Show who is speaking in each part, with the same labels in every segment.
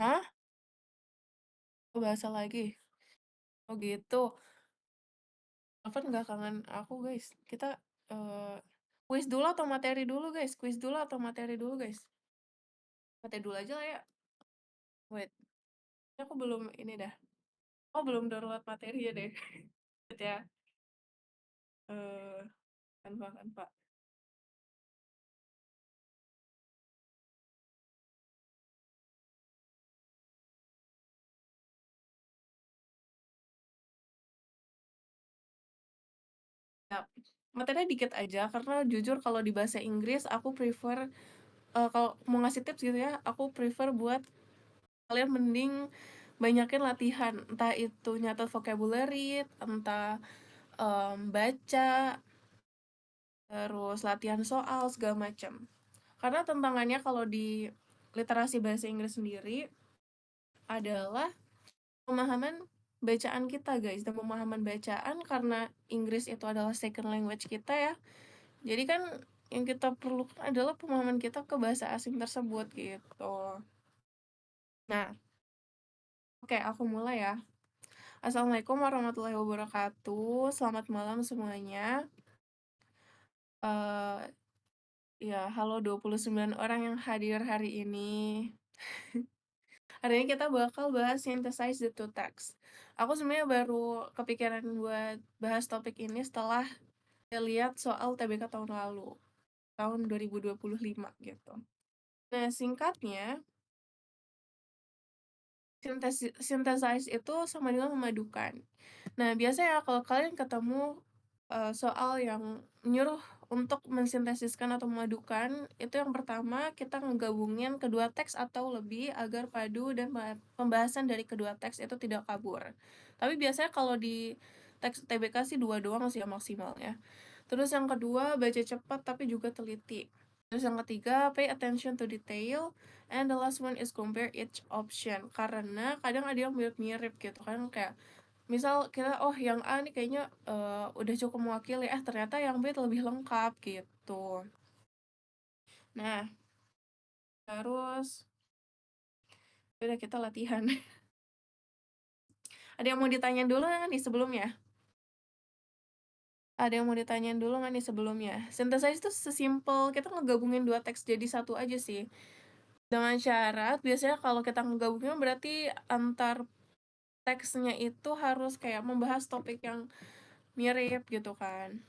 Speaker 1: Hah? Oh, bahasa lagi? Oh, gitu. Alvan nggak kangen aku, guys. Kita, kuis dulu atau materi dulu, guys? Kuis dulu atau materi dulu, guys? Materi dulu aja lah ya. Wait, aku belum ini dah. Oh, belum download materi ya deh. Wait ya. Eh, Canva. Ya, materinya dikit aja karena jujur kalau di bahasa Inggris aku prefer kalau mau ngasih tips gitu ya, aku prefer buat kalian mending banyakin latihan, entah itu nyatet vocabulary, entah baca, terus latihan soal segala macam. Karena tantangannya kalau di literasi bahasa Inggris sendiri adalah pemahaman bacaan kita, guys. Dan pemahaman bacaan karena Inggris itu adalah second language kita ya. Jadi kan yang kita perlukan adalah pemahaman kita ke bahasa asing tersebut gitu. Nah, oke, aku mulai ya. Assalamualaikum warahmatullahi wabarakatuh. Selamat malam semuanya. eh Ya, halo 29 orang yang hadir hari ini. Hari ini kita bakal bahas synthesize the two text. Aku sebenarnya baru kepikiran buat bahas topik ini setelah lihat soal TBK tahun lalu, tahun 2025 gitu. Nah, singkatnya, synthesize itu sama dengan memadukan. Nah, biasanya kalau kalian ketemu soal yang nyuruh untuk mensintesiskan atau memadukan, itu yang pertama kita ngegabungin kedua teks atau lebih agar padu dan pembahasan dari kedua teks itu tidak kabur. Tapi biasanya kalau di teks TBK sih dua doang sih yang maksimalnya. Terus yang kedua, baca cepat tapi juga teliti. Terus yang ketiga, pay attention to detail. And the last one is compare each option. Karena kadang ada yang mirip-mirip gitu kan, kayak misal kita oh yang A nih kayaknya udah cukup mewakili, ternyata yang B lebih lengkap gitu. Nah, terus udah kita latihan. Ada yang mau ditanyain dulu nggak nih sebelumnya? Ada yang mau ditanyain dulu nggak nih sebelumnya? Synthesize itu sesimpel kita ngegabungin dua teks jadi satu aja sih. Dengan syarat biasanya kalau kita ngegabungin berarti antar teksnya itu harus kayak membahas topik yang mirip gitu kan.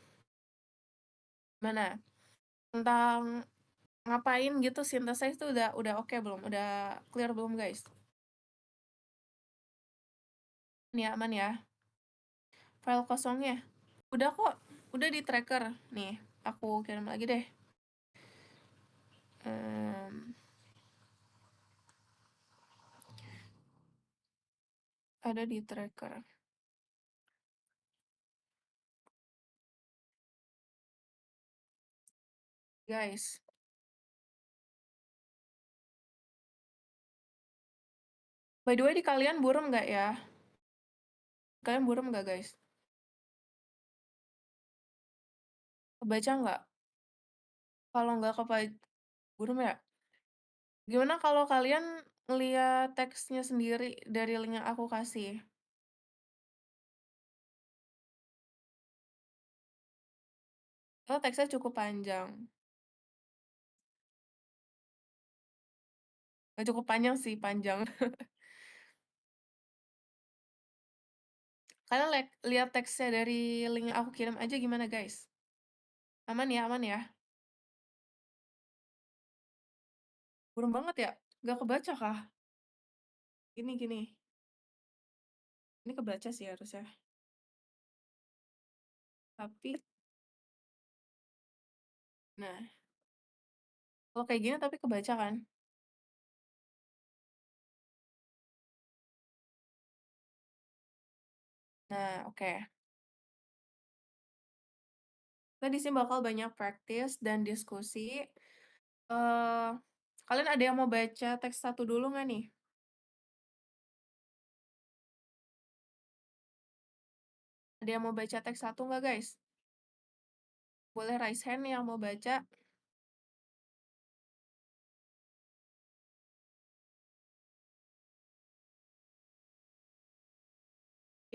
Speaker 1: Mana? Tentang ngapain gitu synthesize tuh udah oke belum? Udah clear belum, guys? Ini aman ya. File kosongnya. Udah kok. Udah di tracker. Nih, aku kirim lagi deh. Em, ada di tracker. Guys, by the way di kalian burem nggak ya? Kalian burem nggak, guys? Kebaca nggak? Kalau nggak burem ya? Gimana kalau kalian ngeliat teksnya sendiri dari link yang aku kasih? Karena teksnya cukup panjang. Nggak cukup panjang sih, panjang. Kalian lihat teksnya dari link yang aku kirim aja gimana, guys? Aman ya, aman ya? Burem banget ya? Nggak kebaca kah? Gini. Ini kebaca sih harusnya. Tapi, nah, kalau kayak gini tapi kebaca kan? Nah, oke. Kita di sini bakal banyak practice dan diskusi. eh Kalian ada yang mau baca teks satu dulu nggak nih? Ada yang mau baca teks satu nggak, guys? Boleh raise hand yang mau baca.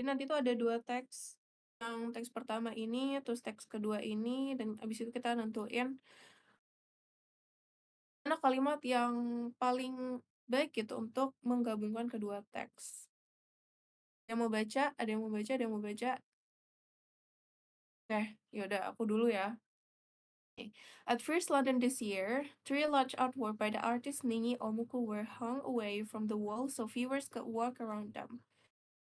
Speaker 1: Jadi nanti tuh ada 2 teks, yang teks pertama ini, terus teks kedua ini, dan abis itu kita nentuin mana kalimat yang paling baik gitu untuk menggabungkan kedua teks. Yang mau baca? Ada yang mau baca ada yang mau baca? Oke, ya udah aku dulu ya. Okay. At First London this year, three large artwork by the artist Ningi Omuku were hung away from the wall so viewers could walk around them.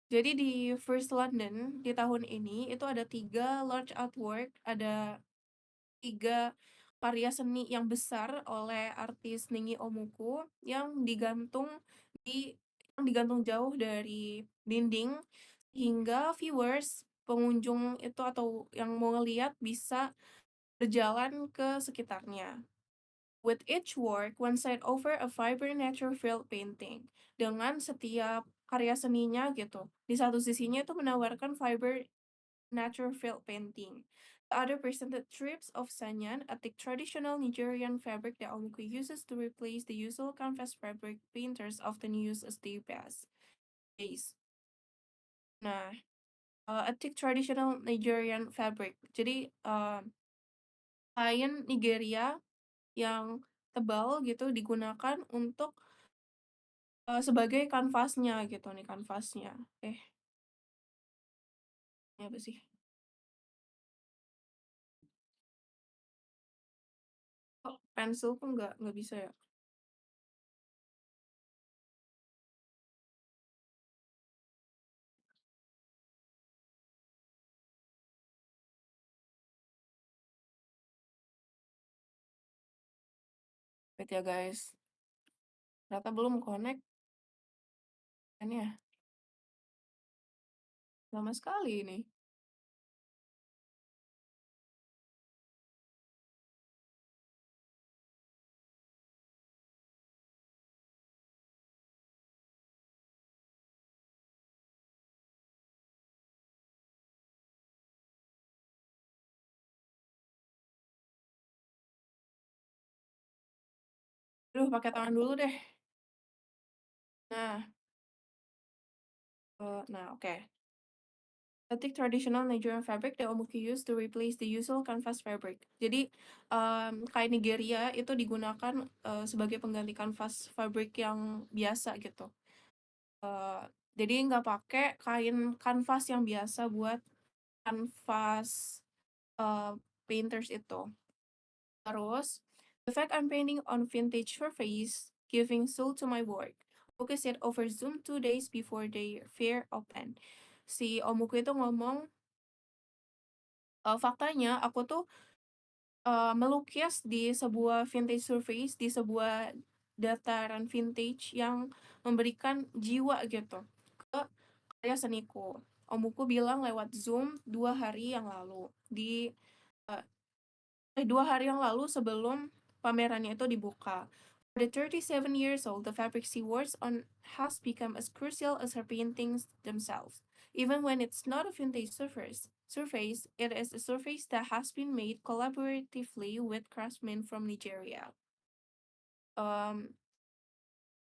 Speaker 1: Jadi di First London di tahun ini itu ada 3 large artwork, ada 3 karya seni yang besar oleh artis Ningi Omuku yang di digantung jauh dari dinding hingga viewers, pengunjung itu atau yang mau ngelihat bisa berjalan ke sekitarnya. With each work, one side over a vibrant nature filled painting. Dengan setiap karya seninya gitu. Di satu sisinya itu menawarkan vibrant nature filled painting. The other presented strips of sanyan, a traditional Nigerian fabric that Omuku uses to replace the usual canvas fabric painters often use as their base. Nah, a traditional Nigerian fabric. Jadi, kain Nigeria yang tebal gitu digunakan untuk, sebagai kanvasnya gitu nih, kanvasnya. Ini apa sih? Kok pensilku nggak bisa ya? Wait ya guys, ternyata belum connect kan ya? Lama sekali ini. Aduh pakai tangan dulu deh. Nah, oke. Batik traditional Nigerian fabric that Omuki used to replace the usual canvas fabric. Jadi, kain Nigeria itu digunakan, sebagai pengganti kanvas fabric yang biasa gitu. Eee, jadi nggak pakai kain kanvas yang biasa buat kanvas, eee, painters itu. Terus, the fact I'm painting on vintage surface, giving soul to my work. Focus it over Zoom 2 days before the fair open. Si Omuku itu ngomong, faktanya aku tuh, melukis di sebuah vintage surface, di sebuah dataran vintage yang memberikan jiwa gitu ke karya seniku. Omuku bilang lewat Zoom 2 hari yang lalu, 2 hari yang lalu sebelum pamerannya itu dibuka. For the 37 years old, the fabric she works on has become as crucial as her paintings themselves. Even when it's not a vintage surface, it is a surface that has been made collaboratively with craftsmen from Nigeria. Um,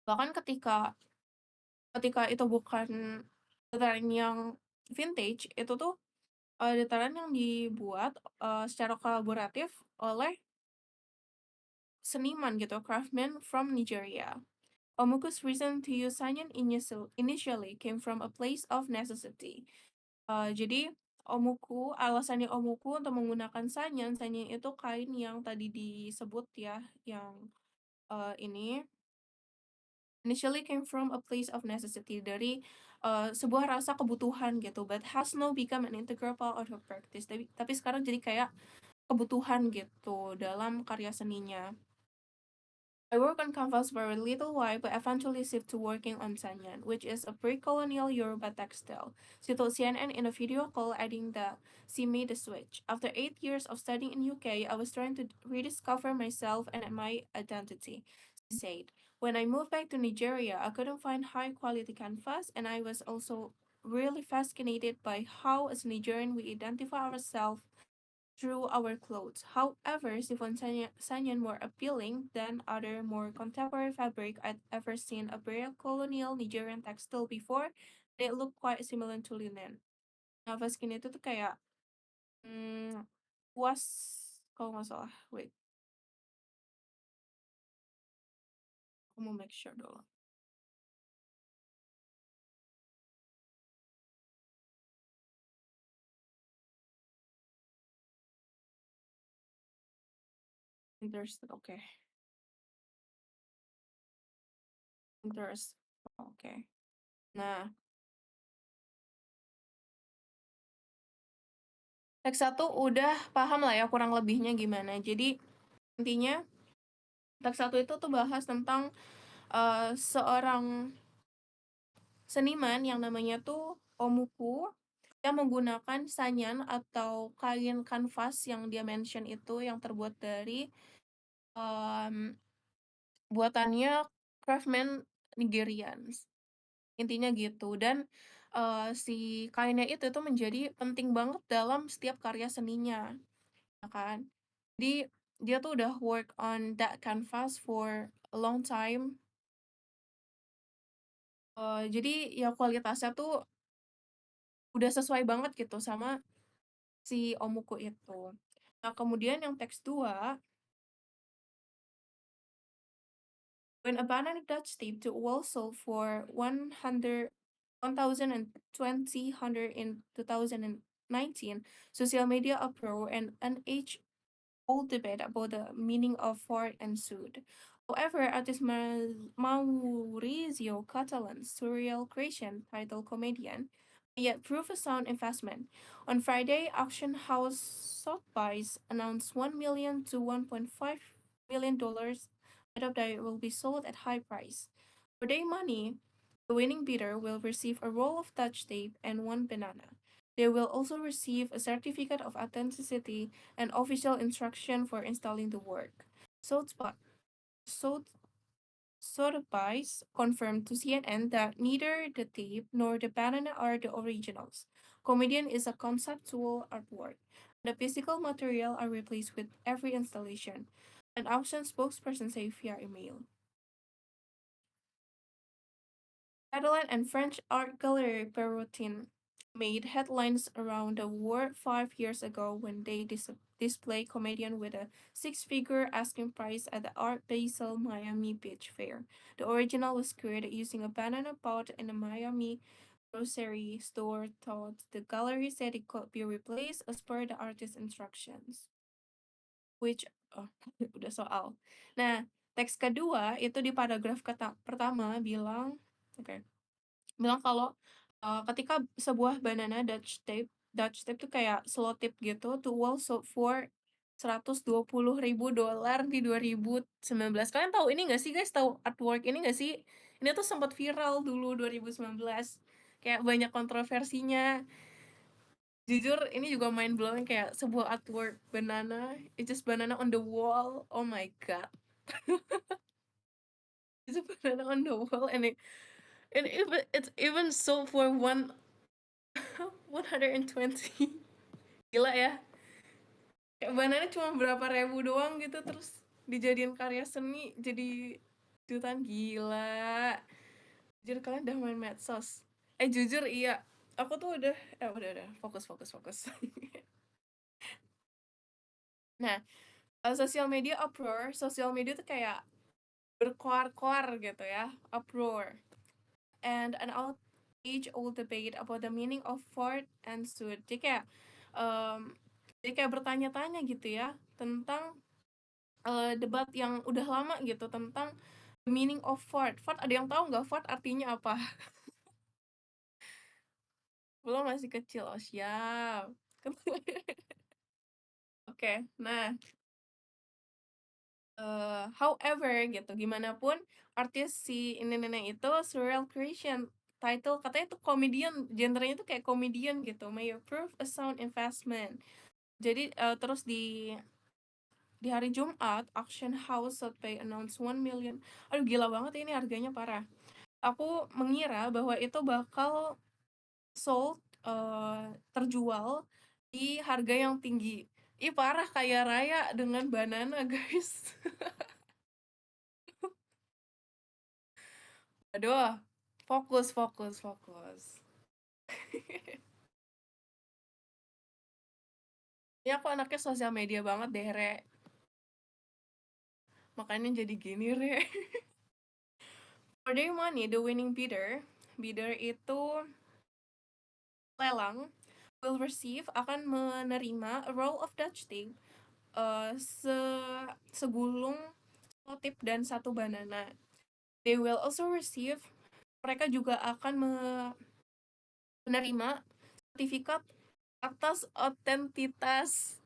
Speaker 1: bahkan ketika ketika itu bukan dataran yang vintage, itu tuh, dataran yang dibuat, secara kolaboratif oleh seniman gitu, craftsman from Nigeria. Omuku's reason to use sanyan initially came from a place of necessity. Jadi alasannya Omuku untuk menggunakan sanyan itu kain yang tadi disebut ya, yang ini initially came from a place of necessity, dari sebuah rasa kebutuhan gitu, but has now become an integral part of her practice. Tapi sekarang jadi kayak kebutuhan gitu dalam karya seninya. I worked on canvas for a little while, but eventually shifted to working on sanyan, which is a pre-colonial Yoruba textile. She told CNN in a video call, adding that she made the switch. After 8 years of studying in UK, I was trying to rediscover myself and my identity, she said. When I moved back to Nigeria, I couldn't find high-quality canvas, and I was also really fascinated by how, as Nigerian, we identify ourselves through our clothes. However, chiffon sanyan more appealing than other more contemporary fabric I'd ever seen a pre-colonial Nigerian textile before. They look quite similar to linen. Nah, skin itu tuh kayak, mmm, kuas kalau nggak salah, wait, aku mau make sure dulu. Interested, oke. Interest, oke. Nah, teks 1 udah paham lah ya kurang lebihnya gimana. Jadi, intinya teks 1 itu tuh bahas tentang, seorang seniman yang namanya tuh Omuku, yang menggunakan sanyan atau kain kanvas yang dia mention itu yang terbuat dari, mmm, buatannya craftsman Nigerians, intinya gitu. Dan, si kainnya itu tuh menjadi penting banget dalam setiap karya seninya, ya kan. Jadi, dia tuh udah work on that canvas for a long time, jadi ya kualitasnya tuh udah sesuai banget gitu sama si Omuku itu. Nah, kemudian yang teks 2, when a banana Dutch tape to wall sold for 1,020 in 2019, social media uproar and an age-old debate about the meaning of fart ensued. However, artist Maurizio Catalan's surreal creation, titled Comedian, yet prove a sound investment. On Friday, auction house Sotheby's announced $1 million to $1.5 million that will be sold at high price. For their money, the winning bidder will receive a roll of Dutch tape and one banana. They will also receive a certificate of authenticity and official instruction for installing the work. Sotheby's Sotheby's confirmed to CNN that neither the tape nor the banana are the originals. Comedian is a conceptual artwork. The physical material are replaced with every installation, an auction spokesperson said via email. Catalan and French art gallery Perrotin made headlines around the world 5 years ago when they displayed Comedian with a six-figure asking price at the Art Basel Miami Beach Fair. The original was created using a banana bought in a Miami grocery store. Thought the gallery said it could be replaced as per the artist's instructions. Which, oh, udah soal. Nah, teks kedua itu di paragraf pertama bilang, oke. Bilang kalau, ketika sebuah banana Dutch tape tuh kayak selotip gitu tuh wall sold for $120.000 di 2019. Kalian tahu ini nggak sih guys, tahu artwork ini nggak sih? Ini tuh sempat viral dulu 2019, kayak banyak kontroversinya. Jujur ini juga mind blowing kayak sebuah artwork banana, it's just banana on the wall, oh my god. It's a banana on the wall and it's even sold for 120. Gila ya, kayak banana cuma berapa ribu doang gitu, terus dijadiin karya seni jadi jutaan, gila. Jujur kalian udah main medsos? Jujur iya, aku tuh udah, fokus fokus fokus. Nah, sosial media tuh kayak berkoar-koar gitu ya, uproar, and an age-old debate about the meaning of fart and suit. Um, jadi kayak bertanya-tanya gitu ya tentang debat yang udah lama gitu tentang the meaning of fart. Fart, ada yang tahu nggak fart artinya apa? Belum, masih kecil. Oh, siap. Oke, nah, however gitu, gimana pun artis si ini nenek itu surreal creation, title katanya itu comedian, genrenya itu kayak comedian gitu, may approve a sound investment. Jadi, terus di hari Jumat, auction house Sotheby announce 1 million. Aduh, gila banget ini harganya, parah. Aku mengira bahwa itu bakal sold, terjual di harga yang tinggi. Ih, parah, kaya raya dengan banana, guys. Aduh, fokus fokus fokus. Ya aku anaknya sosial media banget deh, Re. Makanya jadi gini, Re. For their money, the winning bidder, bidder itu lelang, will receive, akan menerima a roll of Dutch tea, segulung selotip dan satu banana. They will also receive, mereka juga akan menerima sertifikat atas otentitas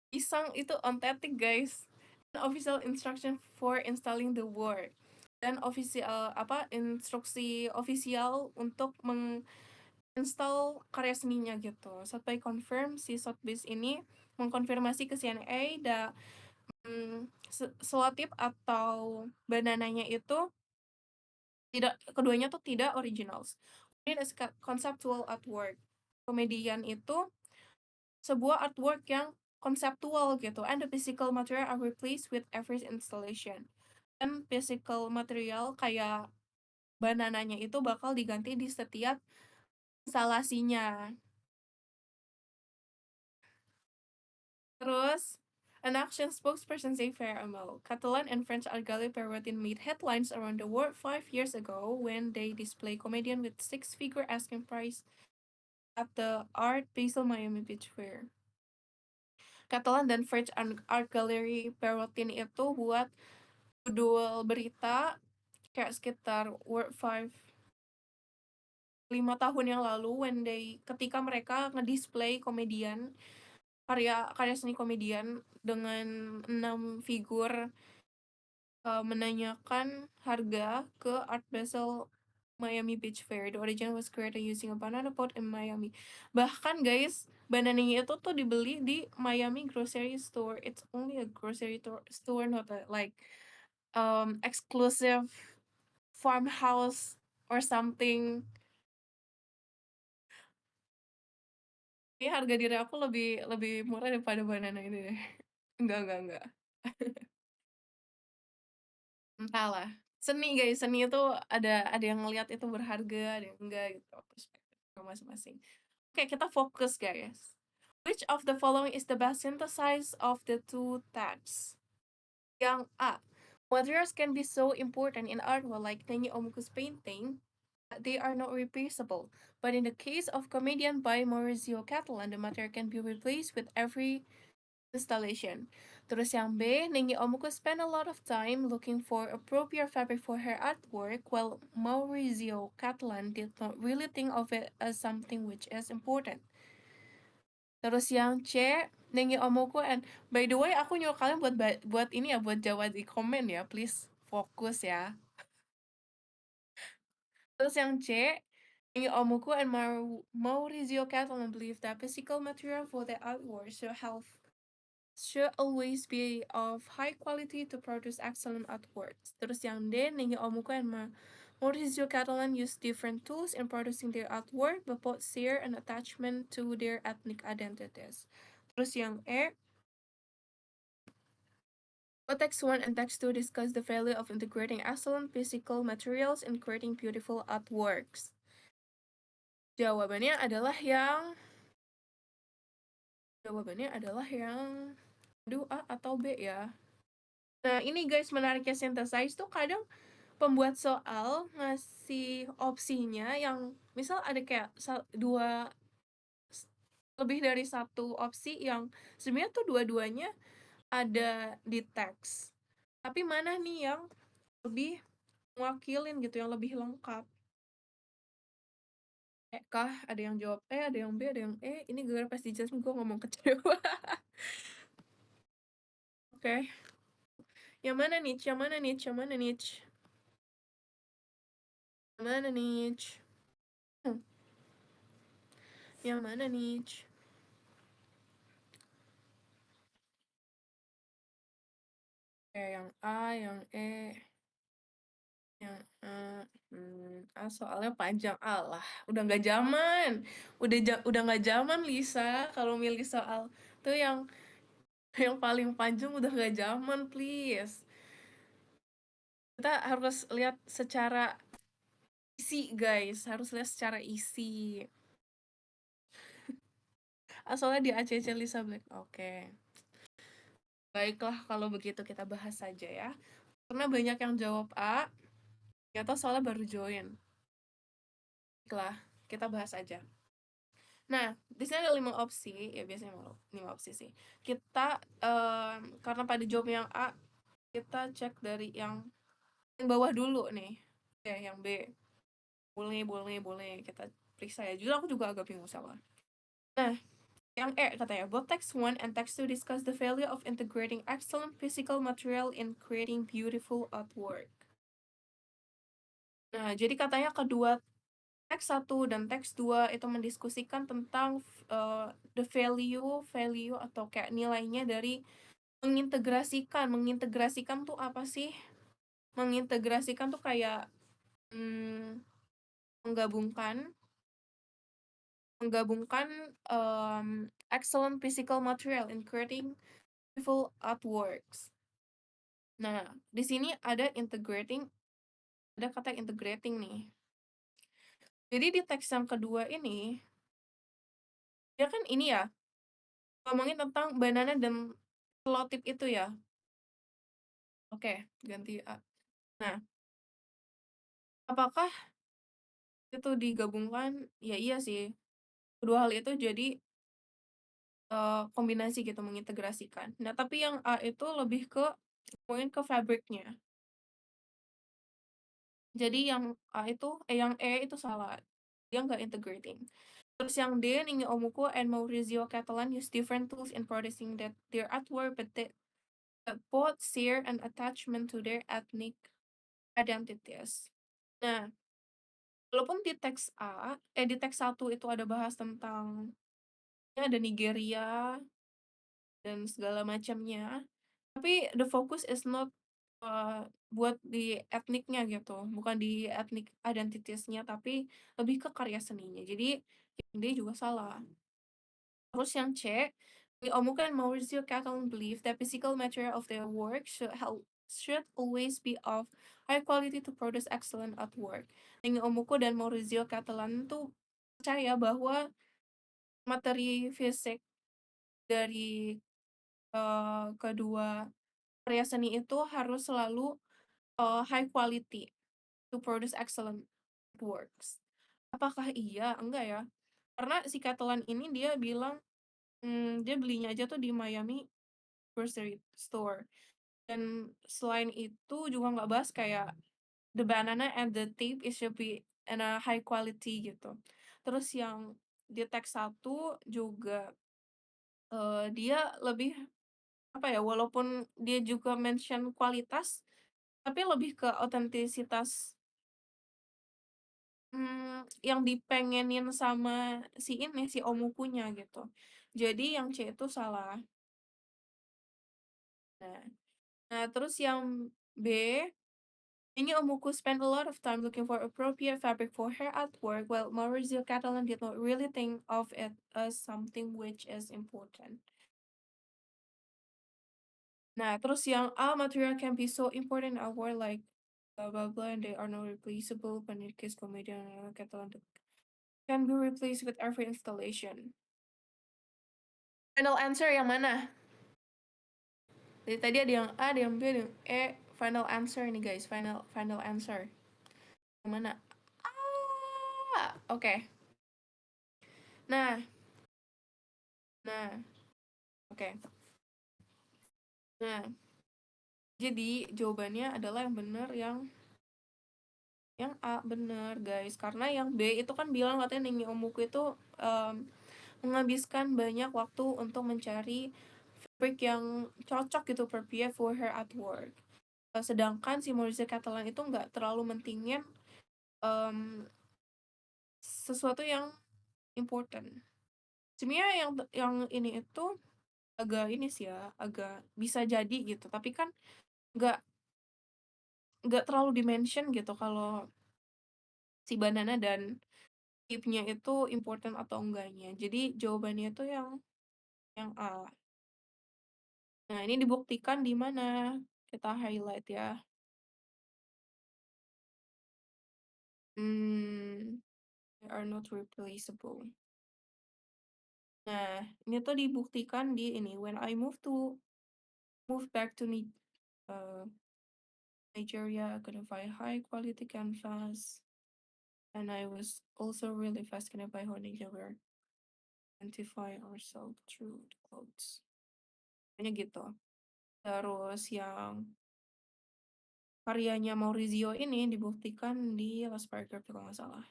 Speaker 1: pisang itu authentic, guys. Official instruction for installing the word, dan official instruksi ofisial untuk menginstall karya seninya gitu. Sampai confirm si Sotheby's ini mengkonfirmasi ke CNA selotip atau banananya itu tidak, keduanya tuh tidak originals. Kemudian as conceptual artwork. Komedian itu sebuah artwork yang konseptual gitu, and the physical material are replaced with every installation. Dan physical material kayak banananya itu bakal diganti di setiap instalasinya. Terus, an action spokesperson say Fair Catalan and French art gallery Perrotin made headlines around the world 5 years ago when they display comedian with six-figure asking price at the Art Basel Miami Beach Fair. Catalan dan French art gallery Perrotin itu buat judul berita kayak sekitar World 5 tahun yang lalu ketika mereka ngedisplay komedian, karya seni komedian dengan 6 figur, menanyakan harga ke Art Basel Miami Beach Fair. The original was created using a banana pot in Miami. Bahkan guys, banananya itu tuh dibeli di Miami grocery store. It's only a grocery store, not a like exclusive farmhouse or something. Ini harga diri aku lebih lebih murah daripada banana ini deh. Enggak. Entahlah. Seni guys, seni itu ada yang ngelihat itu berharga, ada yang enggak gitu. Perspektif masing-masing. Oke, kita fokus guys. Which of the following is the best synthesis of the two texts? Yang A. Materials can be so important in artwork like Tenyi Omuku's painting that they are not replaceable. But in the case of Comedian by Maurizio Catalan, the material can be replaced with every installation. Terus yang B, Nengi Omuko spent a lot of time looking for appropriate fabric for her artwork, while Maurizio Catalan did not really think of it as something which is important. Terus yang C, Nengi Omuko, and by the way, aku nyuruh kalian buat ini ya, buat jawab di komen ya, please fokus ya. Terus yang C, Nengi Omuko and Maurizio Catalan believe that physical material for their artwork should always be of high quality to produce excellent artworks. Terus yang D, Nengi Omuko and Maurizio Catalan use different tools in producing their artwork, but both share an attachment to their ethnic identities. Terus yang E, both text 1 and text 2 discuss the value of integrating excellent physical materials in creating beautiful artworks. Jawabannya adalah yang aduh, A atau B ya. Nah, ini guys, menariknya synthesize tuh kadang pembuat soal ngasih opsinya yang misal ada kayak lebih dari satu opsi yang sebenarnya tuh dua-duanya ada di teks. Tapi mana nih yang lebih mewakilin gitu, yang lebih lengkap? Kah? Ada yang jawab E, ada yang B, ada yang E. Ini gara-gara pas dijelasin gue ngomong kecewa. Oke. Yang mana nih? Yang mana nih? Yang mana nih? Yang mana nih? Yang mana nih? Yang A, yang E, yang soalnya panjang. Allah, udah nggak zaman. Udah nggak zaman, Lisa, kalau milih soal tuh yang paling panjang udah nggak zaman, please. Kita harus lihat secara isi, guys, harus lihat secara isi. Soalnya di ACC Lisa Black. Oke. Baiklah kalau begitu kita bahas saja ya. Karena banyak yang jawab A, ternyata soalnya baru join. Baiklah, kita bahas aja. Nah, di sini ada 5 opsi, ya biasanya 5 opsi sih. Kita karena pada jawab yang A, kita cek dari yang bawah dulu nih. Oke, yang B. Boleh. Kita periksa ya. Jujur aku juga agak bingung sama. Nah, yang E katanya, both text 1 and text 2 discuss the value of integrating excellent physical material in creating beautiful artwork. Nah, jadi katanya kedua teks 1 dan teks 2 itu mendiskusikan tentang the value atau kayak nilainya dari mengintegrasikan. Mengintegrasikan tuh apa sih? Mengintegrasikan tuh kayak menggabungkan excellent physical material in creating beautiful artworks. Nah, di sini ada kata integrating nih. Jadi di teks yang kedua ini, dia kan ini ya, ngomongin tentang banana dan selotip itu ya. Oke, ganti A. Nah, apakah itu digabungkan? Ya iya sih. Kedua hal itu jadi kombinasi gitu, mengintegrasikan. Nah, tapi yang A itu lebih ke ngomongin ke fabricnya. Jadi yang E itu salah. Dia nggak integrating. Terus yang D, Ningi Omuko and Maurizio Catalan use different tools in producing their artwork, but they both share an attachment to their ethnic identities. Nah, walaupun di teks 1 itu ada bahas tentang ya ada Nigeria dan segala macamnya, tapi the focus is not buat di etniknya gitu, bukan di ethnic identities-nya, tapi lebih ke karya seninya. Jadi yang D juga salah. Terus yang C, Omuka and Maurizio Catalan believe that physical material of their work should always be of high quality to produce excellent artwork. Yang Omuko dan Maurizio Catalan tuh percaya bahwa materi fisik dari kedua karya seni itu harus selalu high quality to produce excellent works. Apakah iya? Enggak ya. Karena si Catalan ini dia bilang dia belinya aja tuh di Miami grocery store. Dan selain itu juga nggak bahas kayak the banana and the tape it should be in a high quality gitu. Terus yang di teks 1 juga dia lebih apa ya, walaupun dia juga mention kualitas, tapi lebih ke otentisitas yang dipengenin sama si Omukunya gitu. Jadi yang C itu salah. Nah nah terus yang B, ini Omuku spent a lot of time looking for appropriate fabric for her artwork, while Maurizio Catalan did not really think of it as something which is important. Nah, terus yang A, material can be so important in our world like blah blah blah and they are not replaceable, but in case comedian Catalan can be replaced with every installation. Final answer yang mana? Jadi tadi ada yang A, ada yang B, ada yang E. Final answer nih guys, final answer. Yang mana? Oke. Nah, nah, oke. Nah, jadi jawabannya adalah yang benar yang A bener guys. Karena yang B itu kan bilang katanya Ningi Omuku itu menghabiskan banyak waktu untuk mencari fabric yang cocok gitu per for her artwork. Sedangkan si Maurizio Catalan itu nggak terlalu mentingin sesuatu yang important. Sebenarnya yang ini itu agak ini sih ya, agak bisa jadi gitu. Tapi kan nggak nggak terlalu dimention gitu kalau si banana dan tip-nya itu important atau enggaknya. Jadi jawabannya itu yang A. Nah, ini dibuktikan di mana? Kita highlight ya. Mmm, they are not replaceable. Nah, ini tuh dibuktikan di ini, when I move back to uh, Nigeria, I couldn't find high quality canvas, and I was also really fascinated by how Nigeria identify ourselves through the clothes. Kayaknya gitu. Terus yang karyanya Maurizio ini dibuktikan di Lost Paragraph kalau nggak salah.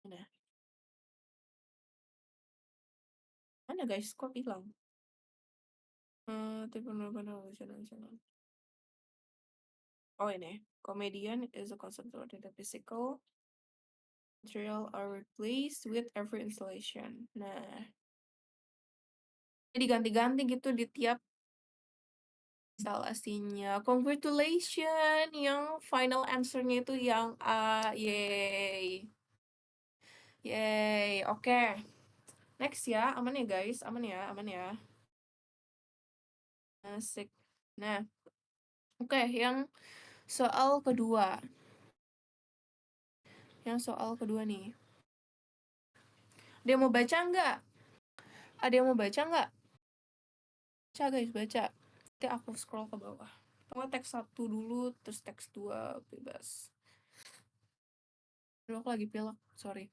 Speaker 1: Nah, mana guys? Kok hilang? Tapi benar-benar nasional. Oh ini, comedian is a concept of the physical material are replaced with every installation. Nah, jadi ganti-ganti gitu di tiap instalasinya. Congratulations, yang final answer-nya itu yang A. Yeay. Yeay. Oke. Next ya. Aman ya guys? Aman ya? Aman ya? Asik. Nah, oke, yang soal kedua. Yang soal kedua nih. Ada yang mau baca nggak? Ada yang mau baca nggak? Baca guys, baca. Nanti aku scroll ke bawah. Pokoknya teks 1 dulu, terus teks 2 bebas. Aduh, aku lagi pilek, sorry.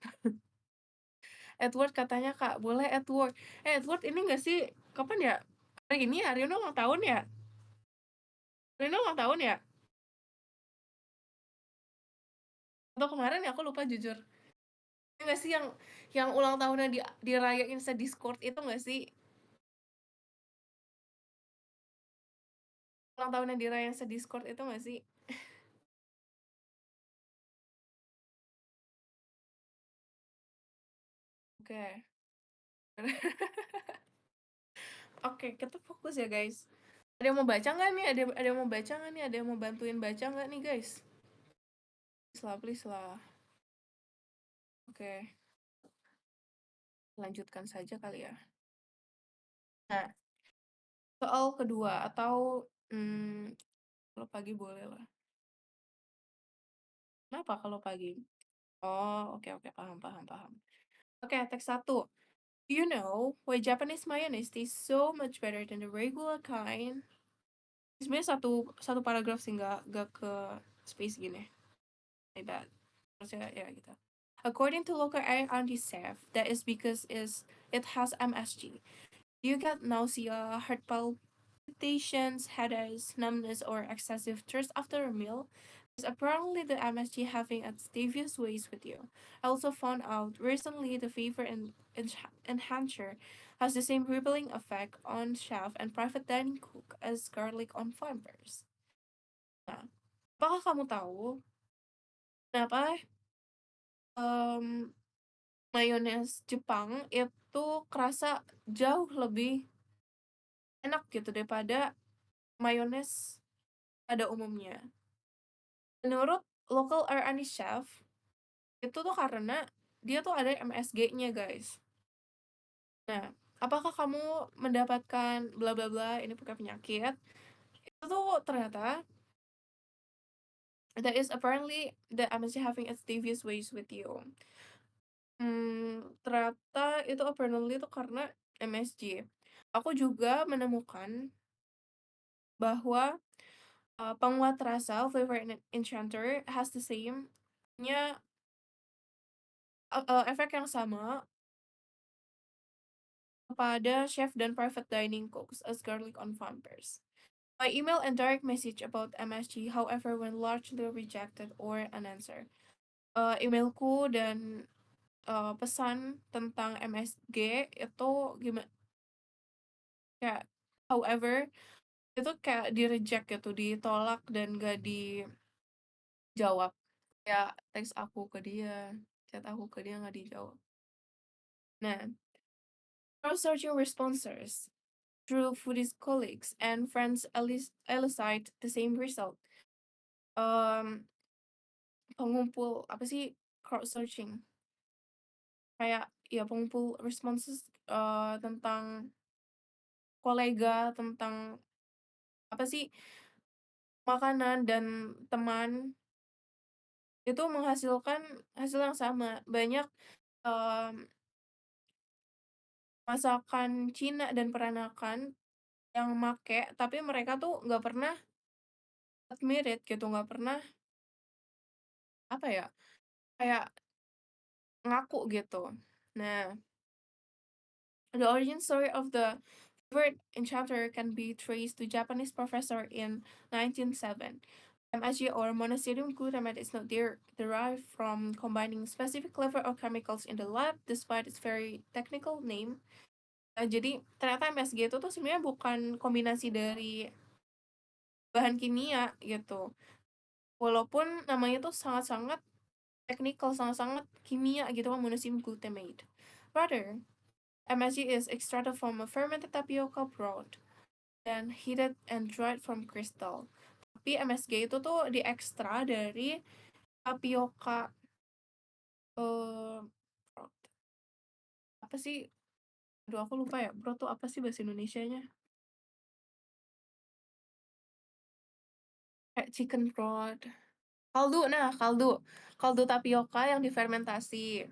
Speaker 1: Edward katanya, Kak, boleh Edward. Edward ini nggak sih, kapan ya? Hari ini ya, Rino ulang tahun ya? Rino ulang tahun ya? Atau kemarin ya, aku lupa jujur. Ini nggak sih yang ulang tahunnya dirayain se-Discord itu nggak sih? Ulang tahunnya dirayain se-Discord itu nggak sih? Oke. Oke, kita fokus ya guys. Ada yang mau baca nggak nih? Ada yang mau baca nggak nih? Ada yang mau bantuin baca nggak nih guys? Please lah, please lah. Oke, lanjutkan saja kali ya. Nah, soal kedua atau kalau pagi boleh lah. Kenapa kalau pagi? Oh, oke oke, paham paham paham. Oke, teks 1. Do you know why Japanese mayonnaise tastes so much better than the regular kind? Sebenarnya satu paragraf sih, nggak ke space gini. My bad. Harusnya ya gitu. According to local auntie chef, that is because it has MSG. You get nausea, heart palpitations, headaches, numbness, or excessive thirst after a meal. Because apparently the MSG having its devious ways with you. I also found out recently the fever enhancer has the same rippling effect on chef and private dining cook as garlic on vampires. Nah, apakah kamu tahu kenapa um, mayones Jepang itu kerasa jauh lebih enak gitu daripada mayones pada umumnya? Menurut local R&D chef, itu tuh karena dia tuh ada MSG-nya, guys. Nah, apakah kamu mendapatkan bla bla bla ini bukan penyakit? Itu tuh ternyata that is apparently the MSG having its devious ways with you. Ternyata itu apparently itu karena MSG. Aku juga menemukan bahwa penguat rasa flavor enchanter has the same nya efek yang sama kepada chef dan private dining cooks as garlic on vampires. My email and direct message about MSG, however, went largely rejected or unanswered. Emailku dan pesan tentang MSG itu gimana? Kayak, however, itu kayak di-reject gitu, ditolak dan gak dijawab. Ya, teks aku ke dia, chat aku ke dia nggak dijawab. Nah, searching responses through foodies colleagues and friends elicit the same result. Pengumpul apa sih, crowd searching, kayak ya pengumpul responses tentang kolega, tentang apa sih, makanan dan teman itu menghasilkan hasil yang sama. Banyak, mmm, masakan Cina dan peranakan yang make, tapi mereka tuh nggak pernah admit it gitu, nggak pernah, apa ya, kayak ngaku gitu. Nah, the origin story of the word enchanter can be traced to Japanese professor in 1907. MSG or monosodium glutamate is not derived from combining specific level of chemicals in the lab, despite its very technical name. Jadi ternyata MSG itu tuh sebenarnya bukan kombinasi dari bahan kimia gitu. Walaupun namanya tuh sangat-sangat technical, sangat-sangat kimia gitu kan, monosodium glutamate. Rather, MSG is extracted from a fermented tapioca broth, then heated and dried from crystal. Tapi MSG itu tuh diekstrak dari tapioka, eee, broth. Apa sih? Aduh aku lupa ya, broth tuh apa sih bahasa Indonesianya? Kayak chicken broth. Kaldu, nah kaldu. Kaldu tapioka yang difermentasi.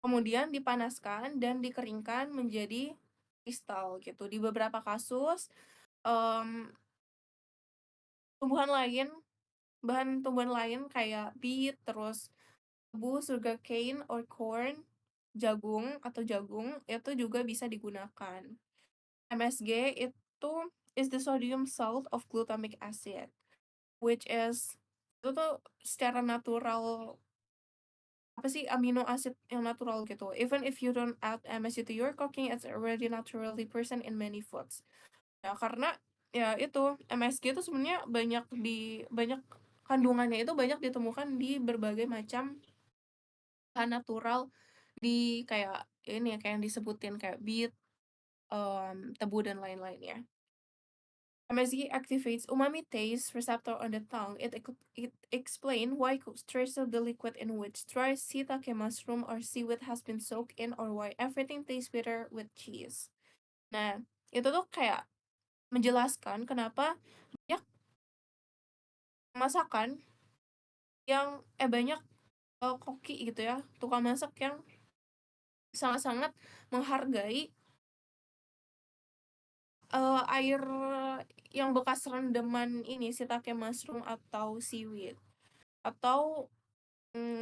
Speaker 1: Kemudian dipanaskan dan dikeringkan menjadi kristal gitu. Di beberapa kasus, mmm, tumbuhan lain bahan tumbuhan lain kayak beet, terus tebu, sugarcane or corn, jagung, itu juga bisa digunakan. MSG itu is the sodium salt of glutamic acid, which is itu tuh secara natural, apa sih, amino acid yang natural gitu. Even if you don't add MSG to your cooking, it's already naturally present in many foods. Ya karena ya itu, MSG itu sebenarnya banyak kandungannya itu banyak ditemukan di berbagai macam bahan natural di kayak ini ya, kayak yang disebutin kayak beet, tebu dan lain-lainnya. MSG activates umami taste receptor on the tongue. It explain why trace of the liquid in which dry shiitake mushroom or seaweed has been soaked in, or why everything tastes bitter with cheese. Nah, itu tuh kayak menjelaskan kenapa banyak masakan banyak, koki gitu ya, tukang masak yang sangat-sangat menghargai, air yang bekas rendeman ini, shiitake mushroom atau seaweed, atau,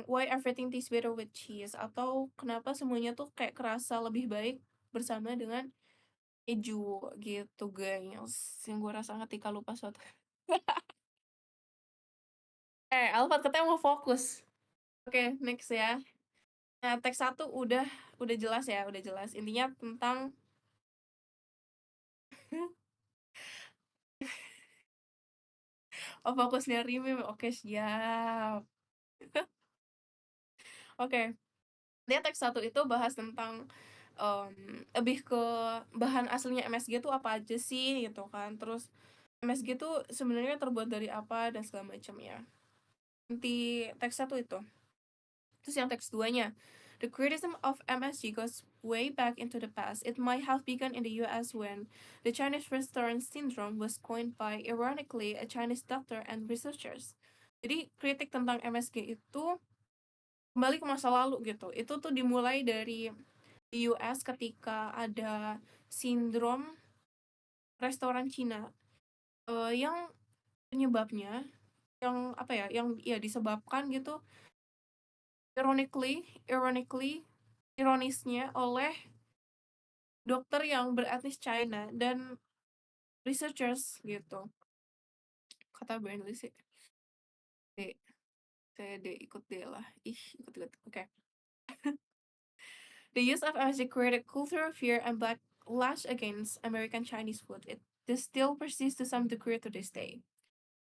Speaker 1: why everything tastes better with cheese, atau kenapa semuanya tuh kayak kerasa lebih baik bersama dengan keju, gitu guys, yang gue rasa ketika lupa suatu. Alfat katanya mau fokus. Oke, next ya. Nah, teks satu udah jelas ya, udah jelas. Intinya tentang oh, fokusnya Rimim, oke siap. Oke, dia teks satu itu bahas tentang, lebih ke bahan aslinya MSG tuh apa aja sih, gitu kan. Terus MSG tuh sebenarnya terbuat dari apa dan segala macamnya. Inti teks satu itu. Terus yang teks duanya, the criticism of MSG goes way back into the past. It might have begun in the US when the Chinese restaurant syndrome was coined by, ironically, a Chinese doctor and researchers. Jadi kritik tentang MSG itu kembali ke masa lalu gitu. Itu tuh dimulai dari di US ketika ada sindrom restoran Cina, yang penyebabnya, yang apa ya, yang ya disebabkan gitu, ironically, ironisnya, oleh dokter yang beretnis China dan researchers gitu. Kata Brandley sih, D, saya D, ikut D lah. Ih, ikut-ikut. Oke. The use of MSG created cultural fear and backlash against American Chinese food. This still persists to some degree to this day.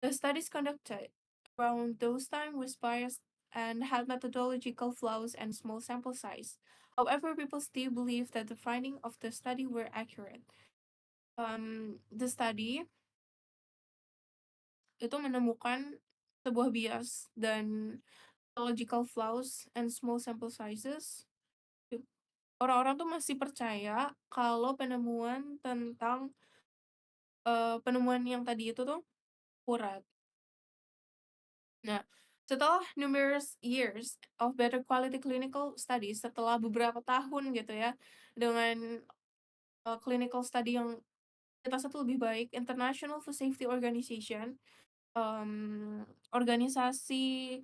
Speaker 1: The studies conducted around those times was biased and had methodological flaws and small sample size. However, people still believe that the findings of the study were accurate. The study itu menemukan sebuah bias dan logical flaws and small sample sizes. Orang-orang tuh masih percaya kalau penemuan yang tadi itu tuh akurat. Nah, setelah numerous years of better quality clinical studies, setelah beberapa tahun gitu ya, dengan, clinical study yang kualitasnya tuh lebih baik, International Food Safety Organization, organisasi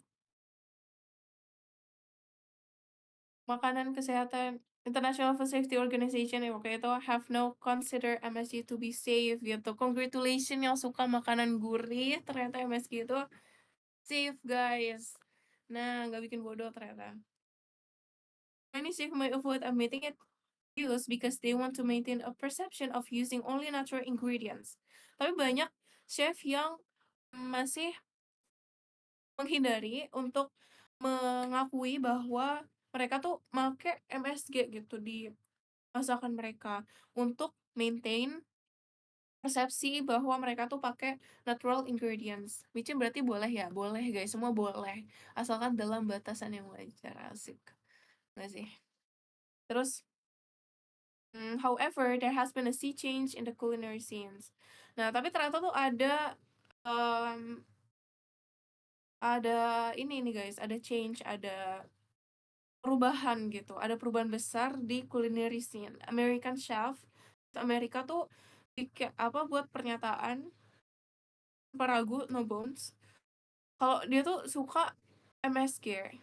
Speaker 1: makanan kesehatan International Food Safety Organization yang waktu itu have now consider MSG to be safe gitu. Congratulations yang suka makanan gurih, ternyata MSG itu safe, guys. Nah, nggak bikin bodoh ternyata. Many chefs might avoid admitting it use because they want to maintain a perception of using only natural ingredients. Tapi banyak chef yang masih menghindari untuk mengakui bahwa mereka tuh make MSG gitu di masakan mereka untuk maintain persepsi bahwa mereka tuh pakai natural ingredients. Which berarti boleh ya? Boleh guys, semua boleh. Asalkan dalam batasan yang wajar, asik. Nggak sih? Terus, however, there has been a sea change in the culinary scenes. Nah, tapi ternyata tuh mmm, ada ini nih guys, ada change, ada perubahan gitu, ada perubahan besar di culinary scene. American chef Amerika tuh buat pernyataan Paragu No Bones, kalau dia tuh suka MSG.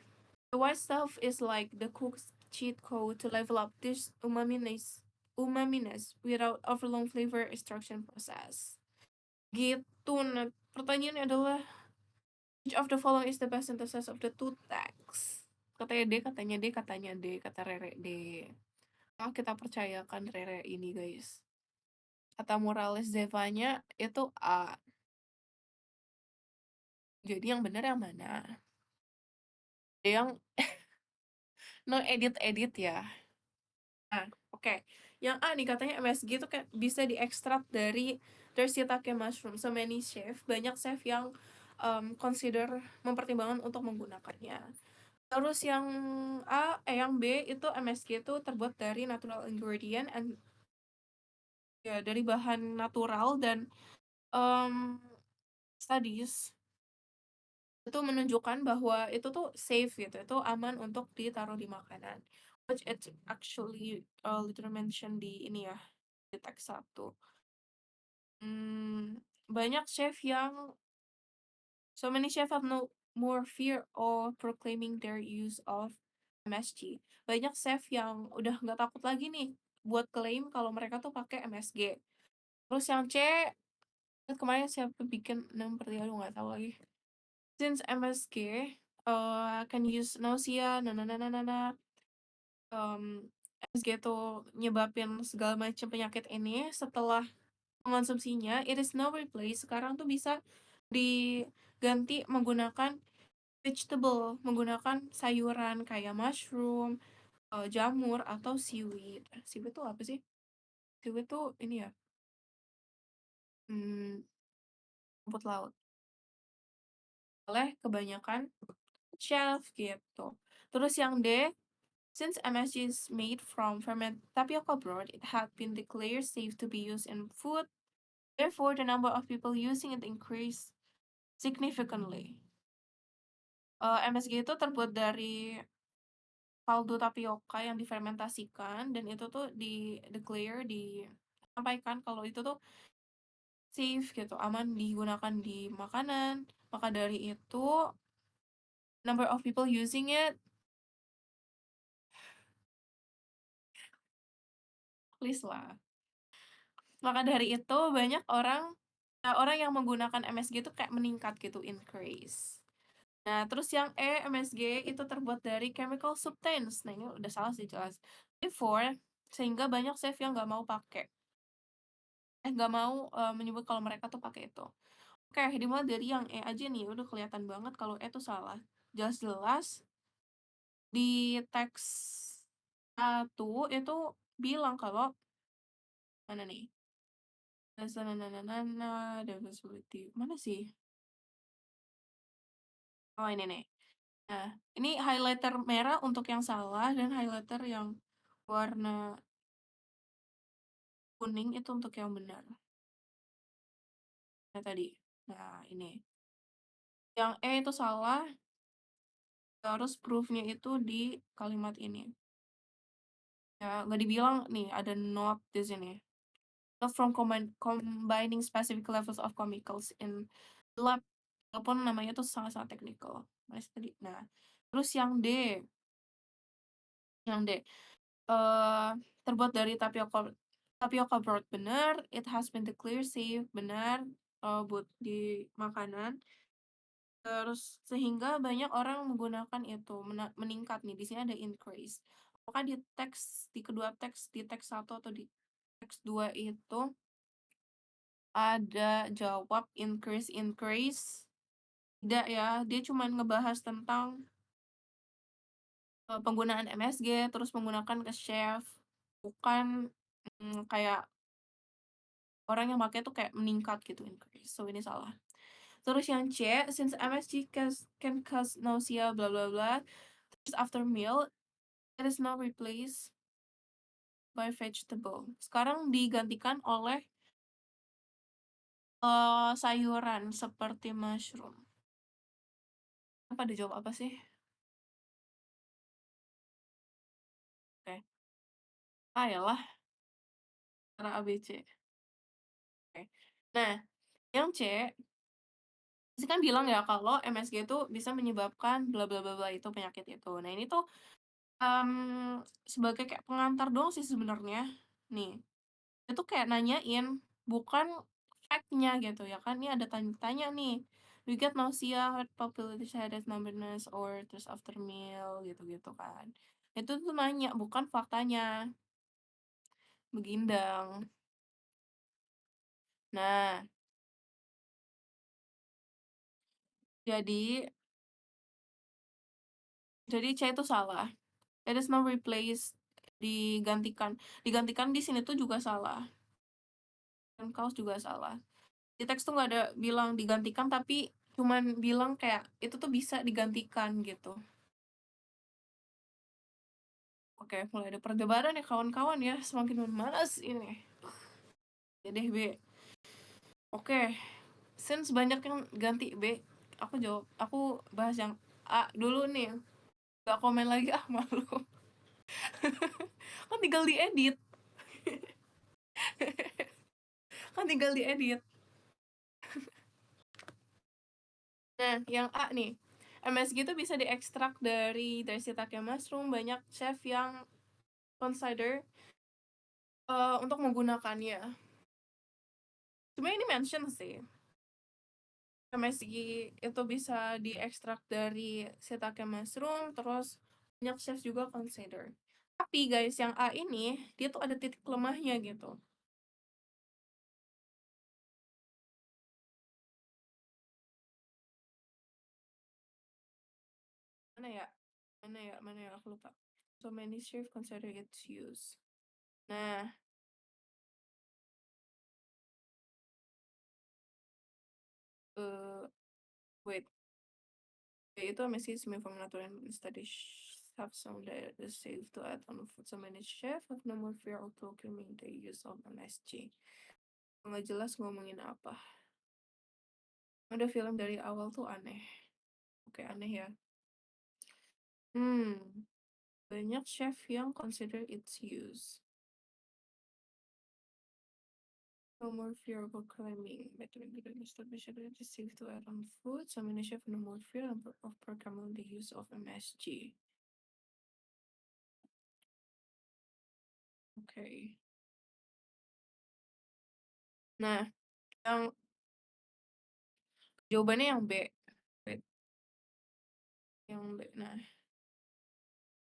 Speaker 1: The white stuff is like the cook's cheat code to level up this umaminess without overlong flavor extraction process. Gitu. Nah, pertanyaannya adalah which of the following is the best synthesis of the two texts? Katanya D, katanya D, katanya D, kata Rere D. Kita percayakan Rere ini, guys. Kata Morales Zevanya itu A. Jadi yang benar yang mana? Yang no edit-edit ya. Nah, oke. Yang A nih katanya MSG itu kayak bisa diekstrak dari Shiitake mushroom. So many chef, banyak chef yang consider mempertimbangkan untuk menggunakannya. Terus yang B itu MSG itu terbuat dari natural ingredient and ya dari bahan natural dan um, studies itu menunjukkan bahwa itu tuh safe gitu, itu aman untuk ditaruh di makanan. Which it actually literally mention di ini ya, di teks 1. Banyak chef yang so many chef have no more fear of proclaiming their use of MSG. Banyak chef yang udah nggak takut lagi nih buat klaim kalau mereka tuh pakai MSG. Terus yang C, kemarin siapa bikin 6/3, aduh nggak tahu lagi. Since MSG can use nausea, MSG tuh nyebabin segala macam penyakit ini, setelah mengonsumsinya, it is now replaced, sekarang tuh bisa diganti menggunakan vegetable, menggunakan sayuran kayak mushroom, jamur, atau seaweed. Seaweed tuh apa sih? Seaweed tuh ini ya, mmm, rumput laut. Oleh kebanyakan chef gitu. Terus yang D, since MSG is made from fermented tapioca broth, it had been declared safe to be used in food. Therefore, the number of people using it increased significantly. MSG itu terbuat dari kaldu tapioka yang difermentasikan dan itu tuh disampaikan kalau itu tuh safe gitu, aman digunakan di makanan. Maka dari itu, number of people using it, please lah. Maka dari itu banyak orang yang menggunakan MSG itu kayak meningkat gitu, increase. Nah, terus yang E, MSG itu terbuat dari chemical substance. Nah, ini udah salah sih jelas. Therefore, sehingga banyak chef yang nggak mau menyebut kalau mereka tuh pakai itu. Oke, dimulai dari yang E aja nih, udah kelihatan banget kalau E tuh salah. Jelas-jelas di teks 1 itu bilang kalau mana nih? Diversity. Mana sih? Oh, ini nih. Nah, ini highlighter merah untuk yang salah dan highlighter yang warna kuning itu untuk yang benar. Nah, tadi. Nah, ini. Yang E itu salah, terus proof-nya itu di kalimat ini. Ya, nggak dibilang nih, ada not di sini. Not from combining specific levels of chemicals in lab, walaupun namanya tuh sangat-sangat technical. Mas tadi. Nah, terus yang D, eh terbuat dari tapioca tapioca broth, benar. It has been declared safe, benar, buat di makanan. Terus sehingga banyak orang menggunakan itu, meningkat nih. Di sini ada increase. Apakah di teks, di kedua teks, di teks 1 atau di teks 2 itu ada jawab increase? Tidak ya, dia cuma ngebahas tentang penggunaan MSG, terus menggunakan ke chef, bukan kayak orang yang pakai tuh kayak meningkat gitu, increase. So ini salah. Terus yang C, since MSG can cause nausea, bla bla bla. Terus after meal, it is now replaced by vegetable. Sekarang digantikan oleh sayuran seperti mushroom. Apa dijawab apa sih? Oke. Ah, yalah, cara ABC. Oke. Nah, yang C, sih kan bilang ya kalau MSG itu bisa menyebabkan bla bla bla bla itu, penyakit itu. Nah, ini tuh sebagai kayak pengantar doang sih sebenarnya. Nih, itu kayak nanyain, bukan fact-nya gitu ya kan. Ini ada tanya-tanya nih. We get nausea, heart palpitation, headache, numbness, or terus after meal gitu-gitu kan. Itu tuh nanya, bukan faktanya. Begindang. Nah, jadi C itu salah. It is not replaced, digantikan. Digantikan di sini tuh juga salah. Dan kaos juga salah. Di teks tuh nggak ada bilang digantikan, tapi cuman bilang kayak itu tuh bisa digantikan gitu. Oke, mulai ada perdebatan ya kawan-kawan ya, semakin memanas ini. Ya deh B. Oke, since banyak yang ganti B, aku bahas yang A dulu nih. Gak komen lagi, ah malu. Kan tinggal diedit. Kan tinggal diedit. Nah, yang A nih. MSG itu bisa diekstrak dari shiitake mushroom. Banyak chef yang consider untuk menggunakannya. Cuma ini mention sih. MSG itu bisa diekstrak dari shiitake mushroom, terus banyak chef juga consider. Tapi guys, yang A ini, dia tuh ada titik lemahnya gitu. Mana ya? Mana ya? Aku lupa. So many chef consider its use. Nah, uh, wait. Itu MSG is made from natural studies have some that is safe to add on food. So many chef have no more fear of proclaiming the use of MSG. Nggak jelas ngomongin apa. Ada film dari awal tuh aneh. Oke, aneh ya. Banyak chef yang consider its use. No more fear of proclaiming better ingredients established that it is safe to add on food. So many chef no more fear of proclaiming the use of MSG. Oke. Nah, yang jawabannya yang B. Wait, yang B. Nah,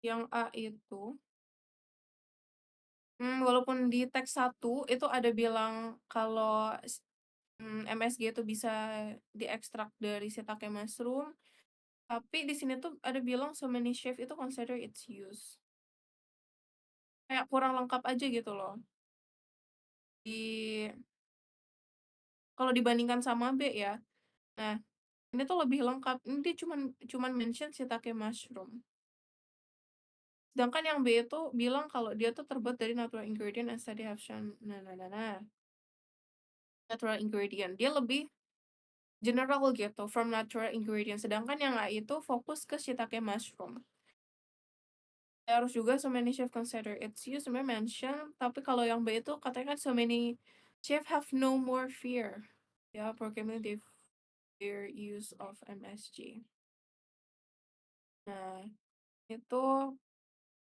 Speaker 1: yang A itu, walaupun di teks 1 itu ada bilang kalau MSG itu bisa diekstrak dari shiitake mushroom, tapi di sini tuh ada bilang so many chef itu consider its use. Kayak kurang lengkap aja gitu loh. Di Kalau dibandingkan sama B ya. Nah, ini tuh lebih lengkap. Ini dia cuman mention shiitake mushroom. Sedangkan yang B itu bilang kalau dia tuh terbuat dari natural ingredient and study have shown nah. Natural ingredient. Dia lebih general gitu, from natural ingredients, sedangkan yang A itu fokus ke shiitake mushroom. Harus juga so many chef consider its use sebenarnya mention, tapi kalau yang B itu katanya kan so many chef have no more fear, ya, proclaiming their use of MSG. Nah, itu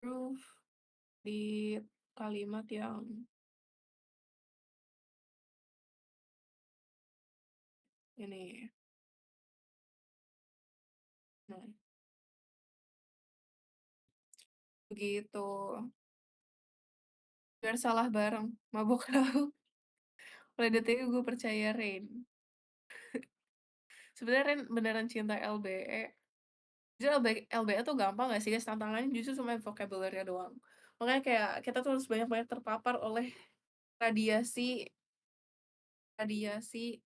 Speaker 1: proof di kalimat yang ini. Nah, begitu. Biar salah bareng, mabuk laut. Kalau detik gue percaya Rain. Sebenarnya Rain beneran cinta LBE. Jadi LBE tuh gampang gak sih guys? Tantangannya justru cuma vocabulary doang. Makanya kayak kita tuh harus banyak-banyak terpapar oleh radiasi radiasi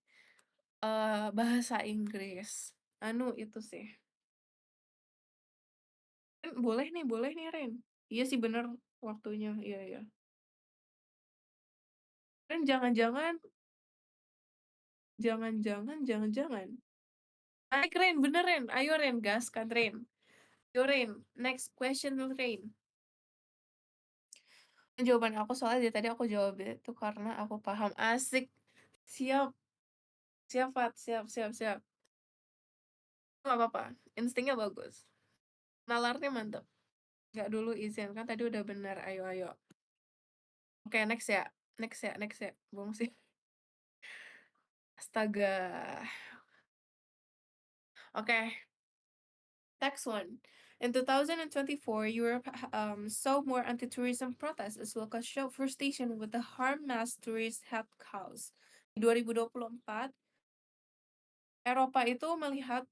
Speaker 1: bahasa Inggris. Itu sih. Ren, boleh nih Ren. Iya sih bener waktunya. Iya iya. Ren jangan-jangan. Naik Ren, bener Ren. Ayo Ren, gaskan Ren. Yo Ren, next question Ren. Jawaban aku soalnya dari tadi aku jawab itu karena aku paham. Asik. Siap, siap, Fat. Siap, siap, siap. Nggak apa-apa, instingnya bagus. Nalarnya mantap. Nggak dulu izin, kan tadi udah benar. Ayo, ayo. Oke, next ya. Next ya, next ya. Bohong sih. Astaga. Oke, next one. In 2024, Europe saw more anti-tourism protests as local show frustration with the harm mass tourist had caused. Di 2024, Eropa itu melihat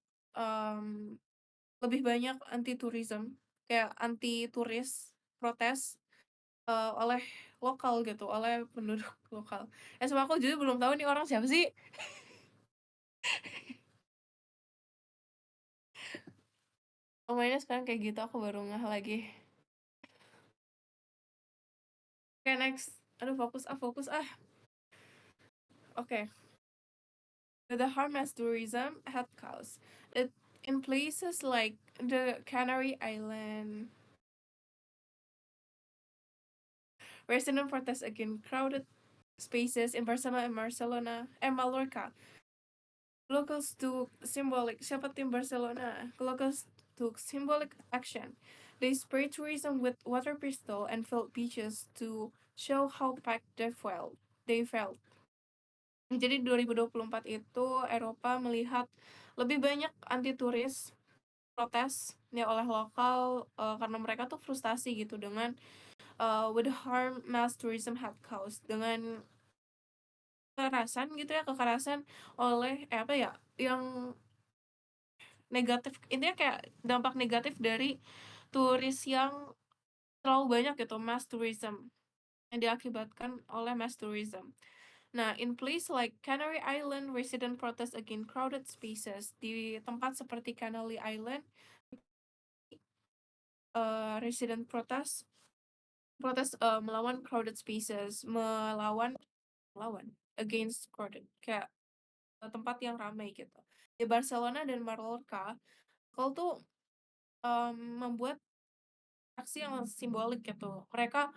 Speaker 1: lebih banyak anti-tourism, kayak anti-turis protes oleh lokal gitu, oleh penduduk lokal. Sama aku jujur belum tahu nih orang siapa sih. Mainnya sekarang kayak gitu, aku baru ngeh lagi. Oke, next. Aduh, fokus ah. Oke. The harm as tourism had caused. It in places like the Canary Island, resident protests against crowded spaces in Barcelona and Mallorca. Locals took symbolic action. They sprayed tourism with water pistol and filled beaches to show how packed they felt. Jadi 2024 itu Eropa melihat lebih banyak anti turis protes ya oleh lokal karena mereka tuh frustasi gitu dengan with the harm mass tourism had caused, dengan kekerasan oleh apa ya yang negatif, intinya kayak dampak negatif dari turis yang terlalu banyak gitu, mass tourism yang diakibatkan oleh mass tourism. Nah, in place like Canary Island, resident protest against crowded spaces. Di tempat seperti Canary Island, resident protes melawan crowded spaces, melawan against crowded, kayak tempat yang ramai gitu. Di Barcelona dan Mallorca, kalau tuh membuat aksi yang simbolik gitu. Mereka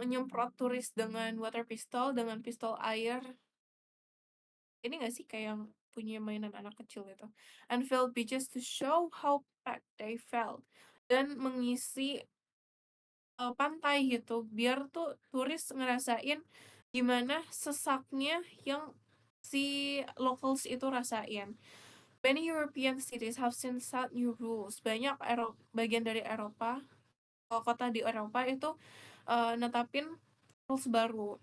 Speaker 1: nyemprot turis dengan water pistol, dengan pistol air. Ini gak sih kayak yang punya mainan anak kecil itu. And filled beaches to show how packed they felt. Dan mengisi pantai gitu, biar tuh turis ngerasain gimana sesaknya yang si locals itu rasain. Many European cities have since set new rules. Banyak bagian dari Eropa, kota di Eropa itu netapin rules baru,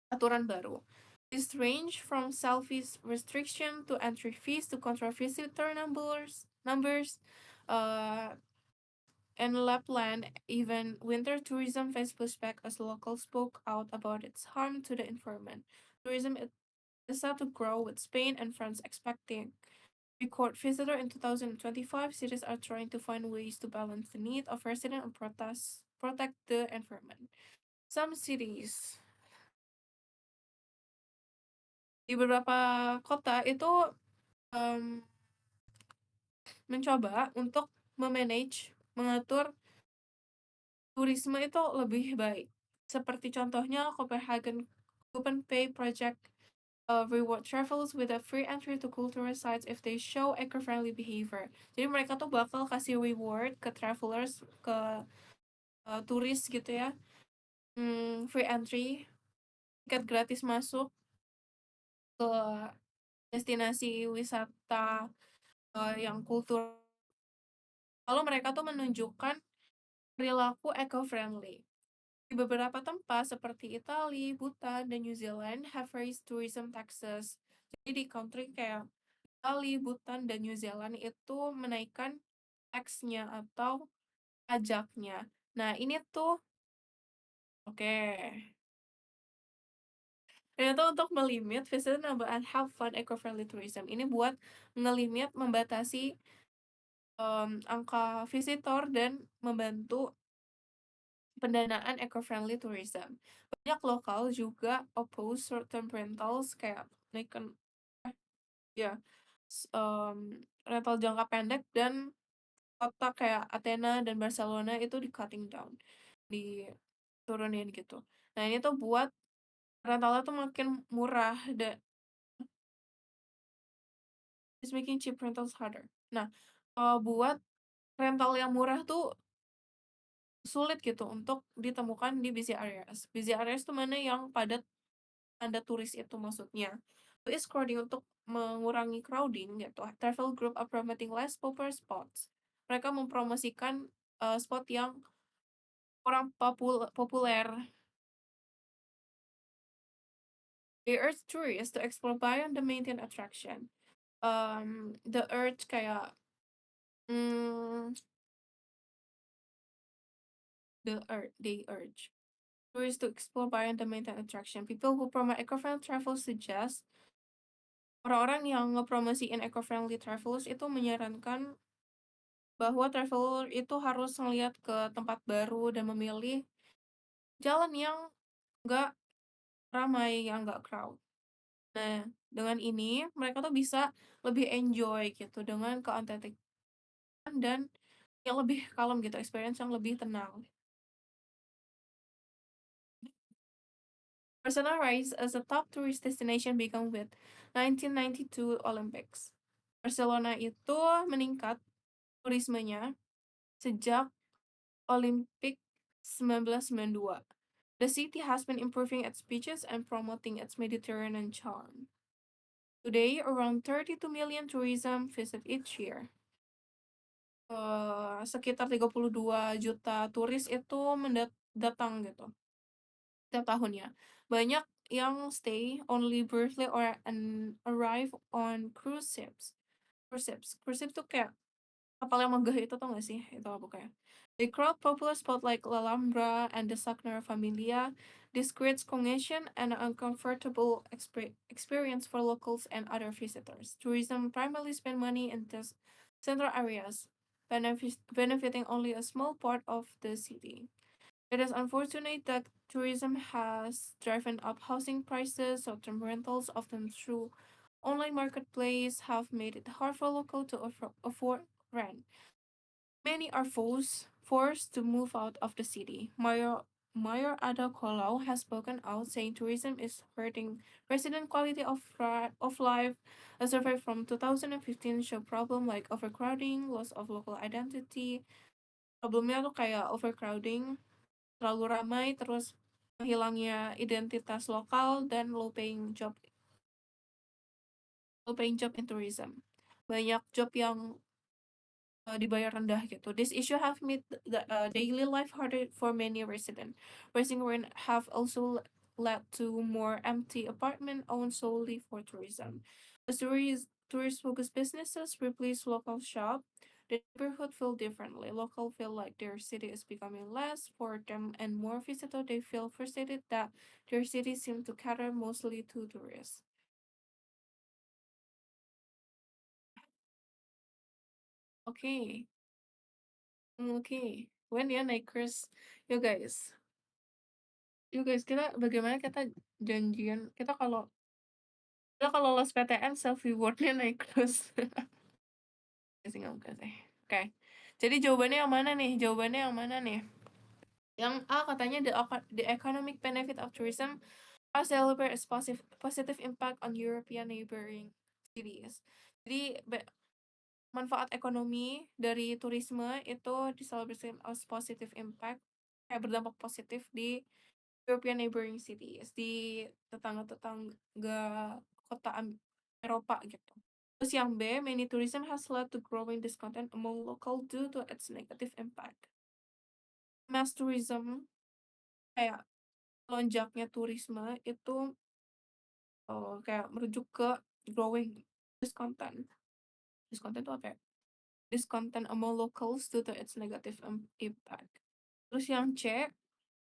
Speaker 1: aturan baru. This range from selfies restriction to entry fees to control visitor numbers. In Lapland, even winter tourism faced pushback as locals spoke out about its harm to the environment. Tourism is set to grow, with Spain and France expecting record visitor in 2025. Cities are trying to find ways to balance the need of residents and protect the environment. Some cities Di beberapa kota itu, mmm, mencoba untuk mengatur turisme itu lebih baik. Seperti contohnya Copenhagen Open Pay Project, reward travelers with a free entry to cultural sites if they show eco-friendly behavior. Jadi mereka tuh bakal kasih reward ke travelers, ke, turis gitu ya, free entry, tiket gratis masuk ke destinasi wisata, yang kultur kalau mereka tuh menunjukkan perilaku eco-friendly. Di beberapa tempat seperti Italia, Bhutan, dan New Zealand have raised tourism taxes. Jadi di country kayak Italia, Bhutan, dan New Zealand itu menaikkan tax-nya atau pajaknya. Nah, ini tuh oke. Ini tuh untuk melimit visitor number and have fun eco-friendly tourism. Ini buat ngelimit, membatasi angka visitor dan membantu pendanaan eco-friendly tourism. Banyak lokal juga oppose short-term rentals kayak naikkan ya, rental jangka pendek dan kota kayak Athena dan Barcelona itu di-cutting down, diturunin gitu. Nah, ini tuh buat rentalnya tuh makin murah is making cheap rentals harder. Nah, buat rental yang murah tuh sulit gitu untuk ditemukan di busy areas. Busy areas tuh mana yang padat tanda turis itu maksudnya. To ease crowding untuk mengurangi crowding gitu, travel group are promoting less popular spots. Mereka mempromosikan, spot yang kurang populer. They urge tourists to explore beyond the maintained attraction. The urge kayak, mmm, they urge tourists to explore beyond the maintained attraction. People who promote eco-friendly travel suggest orang-orang yang ngepromosiin eco-friendly travels itu menyarankan bahwa traveler itu harus ngelihat ke tempat baru dan memilih jalan yang nggak ramai, yang nggak crowd. Nah, dengan ini mereka tuh bisa lebih enjoy gitu dengan keautentikan dan yang lebih kalem gitu, experience yang lebih tenang. Barcelona rise as a top tourist destination began with 1992 Olympics. Barcelona itu meningkat turismenya sejak Olimpik 1992. The city has been improving its beaches and promoting its Mediterranean charm. Today, around 32 million tourism visit each year. Sekitar 32 juta turis itu datang gitu setiap tahunnya. Banyak yang stay only briefly or arrive on cruise ships. Cruise ships tuh kayak kapal yang megah itu tau gak sih? Itu apa kayak? They crowd popular spot like La Alhambra and the Sagrada Familia. This creates congestion and an uncomfortable experience for locals and other visitors. Tourism primarily spend money in the central areas, benefiting only a small part of the city. It is unfortunate that tourism has driven up housing prices, short-term rentals, often through online marketplace, have made it hard for locals to afford rent. Many are forced to move out of the city. Mayor Ada Colau has spoken out, saying tourism is hurting resident quality of life. A survey from 2015 showed problem like overcrowding, loss of local identity. Problemnya tuh kayak overcrowding, terlalu ramai, terus hilangnya identitas lokal dan low paying job in tourism. Banyak job yang dibayar rendah gitu. This issue have made the daily life harder for many residents. Rising rent have also led to more empty apartment owned solely for tourism. As tourist-focused businesses replace local shop, the neighborhood feel differently. Local feel like their city is becoming less for them and more visitors. They feel frustrated that their city seem to cater mostly to tourists. Oke, oke. When ya naik cruise, you guys. Yuk guys, kita bagaimana kita janjian kita kalau Dia kalau lolos PTN self reward-nya naik terus. Nggak sih, nggak mungkin sih. Oke, jadi jawabannya yang mana nih? Jawabannya yang mana nih? Yang A katanya the economic benefit of tourism are celebrate as positive impact on European neighboring cities. Jadi manfaat ekonomi dari turisme itu diselebrasikan as positive impact, kayak berdampak positif di European neighboring cities, di tetangga-tetangga kota Eropa gitu. Terus yang B, many tourism has led to growing discontent among local due to its negative impact. Mass tourism, kayak lonjaknya turisme itu kayak merujuk ke growing discontent. Discontent itu apa ya? Discontent among locals due to its negative impact. Terus yang C,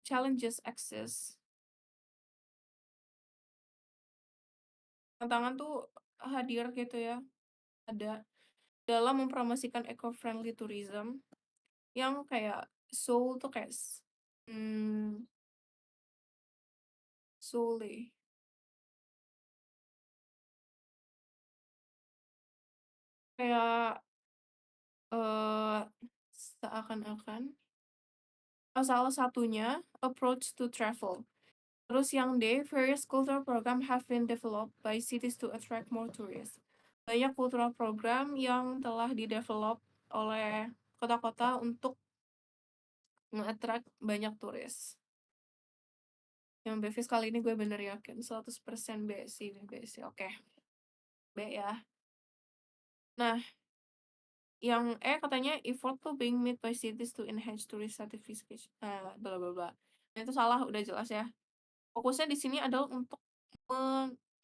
Speaker 1: challenges exist. Tantangan tuh hadir gitu ya, ada dalam mempromosikan eco-friendly tourism yang kayak Seoul tuh kayak Seoul kayak eh seakan-akan salah satunya approach to travel. Terus yang D, various cultural program have been developed by cities to attract more tourists. Banyak cultural program yang telah didevelop oleh kota-kota untuk nge-attract banyak turis. Yang B kali ini gue bener yakin 100% B sih, B sih. Oke, B ya. Nah, yang E katanya effort to being made by cities to enhance tourist certification. Bla bla bla. Nah, itu salah, udah jelas ya. Fokusnya di sini adalah untuk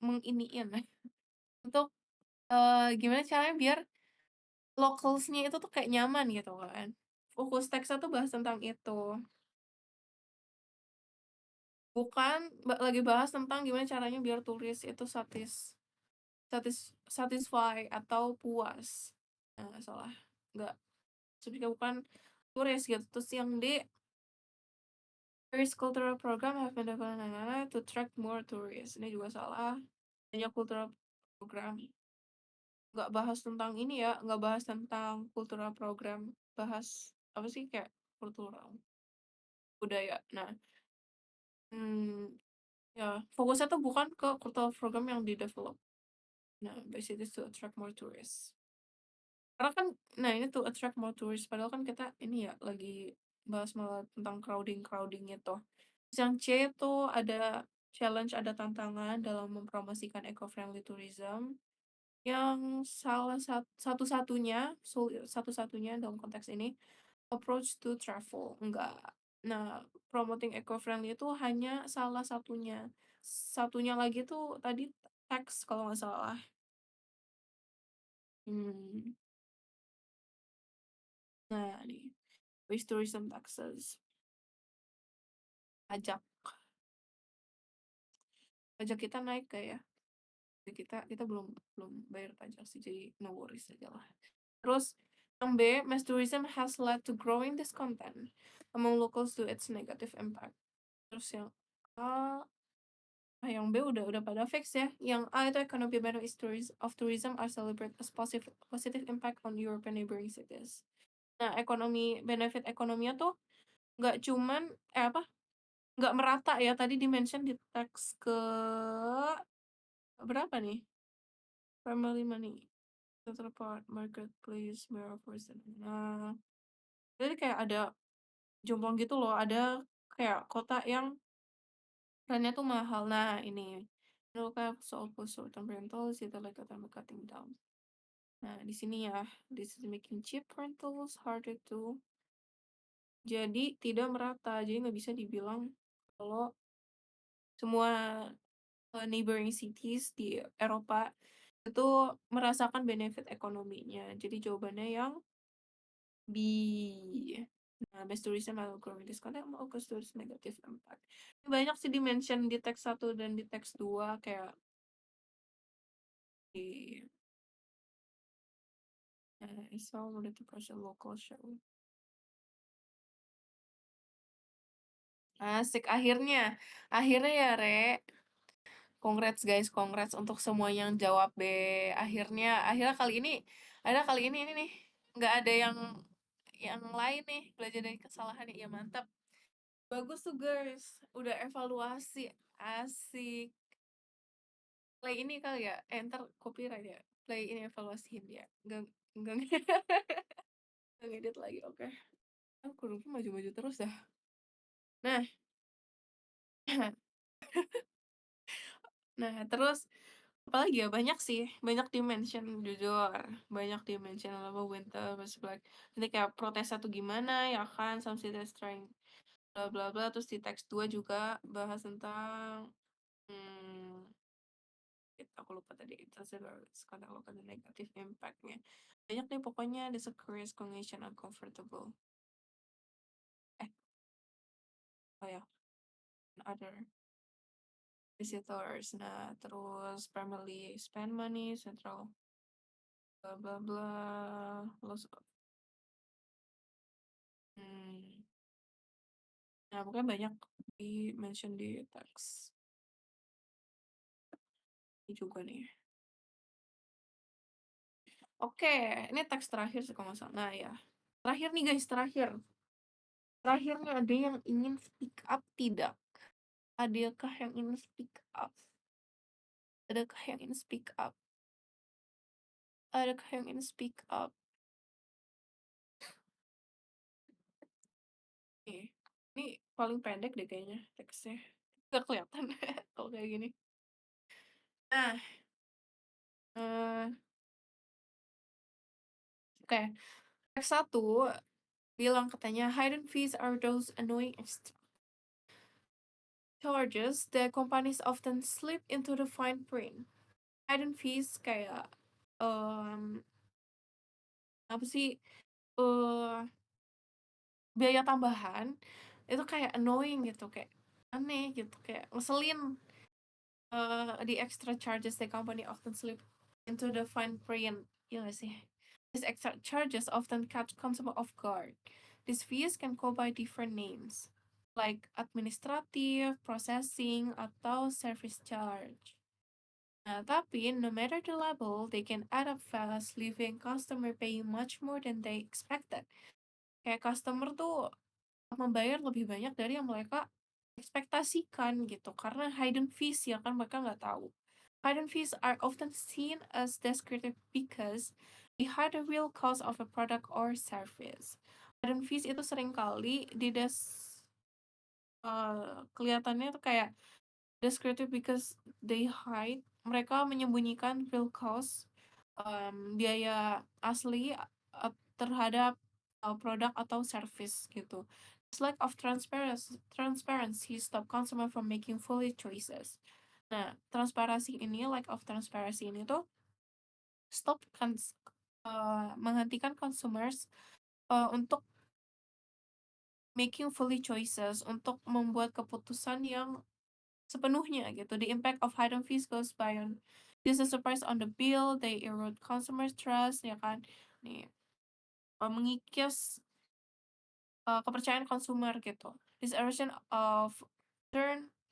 Speaker 1: menginiin untuk gimana caranya biar locals-nya itu tuh kayak nyaman gitu kan. Fokus teksnya tuh bahas tentang itu. Bukan lagi bahas tentang gimana caranya biar turis itu satisfy atau puas. Nah, salah. Nggak, sebenarnya bukan turis gitu. Terus yang D, various cultural program have been developed to attract more tourists. Ini juga salah. Banyak cultural program. Nggak bahas tentang ini ya, nggak bahas tentang cultural program. Bahas apa sih kayak kultural budaya. Nah, hmm, ya fokusnya tuh bukan ke cultural program yang di develop. Nah, basically to attract more tourists. Karena kan, nah ini tuh attract more tourists. Padahal kan kita ini ya lagi bahas malah tentang crowding itu. Terus yang C itu ada challenge, ada tantangan dalam mempromosikan eco-friendly tourism. Yang salah satu-satunya, satu-satunya dalam konteks ini, approach to travel. Enggak. Nah, promoting eco-friendly itu hanya salah satunya. Satunya lagi tuh tadi tax kalau nggak salah. Hmm. Nah, nih. Waste tourism taxes. Pajak. Pajak kita naik gak ya? Kita belum belum bayar pajak sih, jadi no worries aja lah. Terus yang B, mass tourism has led to growing discontent among locals to its negative impact. Terus yang A, yang B udah pada fix ya. Yang A itu economic benefits of tourism are celebrated as positive impact on European neighboring cities. Nah, benefit ekonominya tuh nggak cuman apa? Nggak merata ya. Tadi dimention di teks ke berapa nih? Family money, total part, marketplace, mirror person. Nah, jadi kayak ada jomplang gitu loh. Ada kayak kota yang rentnya tuh mahal. Nah, ini. Local sold for short-term rentals, itu like cutting down. Nah, di sini ya, this is making cheap rentals harder to. Jadi tidak merata. Jadi nggak bisa dibilang kalau semua neighboring cities di Eropa itu merasakan benefit ekonominya. Jadi jawabannya yang B. Nah, mass tourism atau growing discount mau ke tourism negative impact. Banyak sih dimention di teks 1 dan di teks 2 kayak di it's all related to local show. Asik akhirnya. Akhirnya ya, Re. Congrats guys, congrats untuk semua yang jawab B. Akhirnya kali ini ini nih nggak ada yang lain nih belajar dari kesalahan. Ya mantap. Bagus tuh guys, udah evaluasi. Asik. Play ini kali ya, ntar copyright ya. Play ini evaluasiin dia. Enggak nggak ngedit lagi, oke. Aku lupa maju-maju terus dah. Nah, nah terus apalagi ya, banyak sih, banyak dimension jujur, banyak dimension apa winter versus black. Nanti kayak protesnya tuh gimana ya kan, some cities trying bla bla bla. Terus di teks 2 juga bahas tentang aku lupa tadi, itu sekarang lo kan negatif impactnya banyak nih pokoknya. This occurs cognition uncomfortable oh ya, other visitors. Nah terus primarily spend money central bla bla bla loss nah pokoknya banyak di mention di teks ini juga nih. Oke, ini teks terakhir sih kalau nggak salah. Nah ya, terakhir nih guys, terakhirnya ada yang ingin speak up tidak? Adakah yang ingin speak up? Adakah yang ingin speak up? Adakah yang ingin speak up? Nih, ini paling pendek deh kayaknya teksnya. Gak kelihatan kalau kayak gini. Nah, eh, oke. Teks 1 bilang katanya hidden fees are those annoying extra charges that companies often slip into the fine print. Hidden fees kayak apa sih, eh biaya tambahan itu kayak annoying gitu, kayak aneh gitu, kayak ngeselin. The extra charges the company often slip into the fine print. Ya nggak sih? These extra charges often catch consumer off guard. These fees can go by different names, like administrative, processing, atau service charge. Nah, tapi no matter the level, they can add up fast, leaving customer paying much more than they expected. Kayak customer tuh membayar lebih banyak dari yang mereka ekspektasikan gitu, karena hidden fees ya kan, mereka nggak tahu. Hidden fees are often seen as descriptive because they hide the real cost of a product or service. Hidden fees itu seringkali kelihatannya tuh kayak descriptive because they hide, mereka menyembunyikan real cost, biaya asli terhadap produk atau service gitu. This lack of transparency stop consumer from making fully choices. Nah, transparansi ini, lack of transparency ini tuh menghentikan consumers untuk making fully choices, untuk membuat keputusan yang sepenuhnya gitu. The impact of hidden fees goes beyond this is surprise on the bill, they erode consumer trust, ya kan. Nih, mengikis kepercayaan konsumer gitu. This erosion of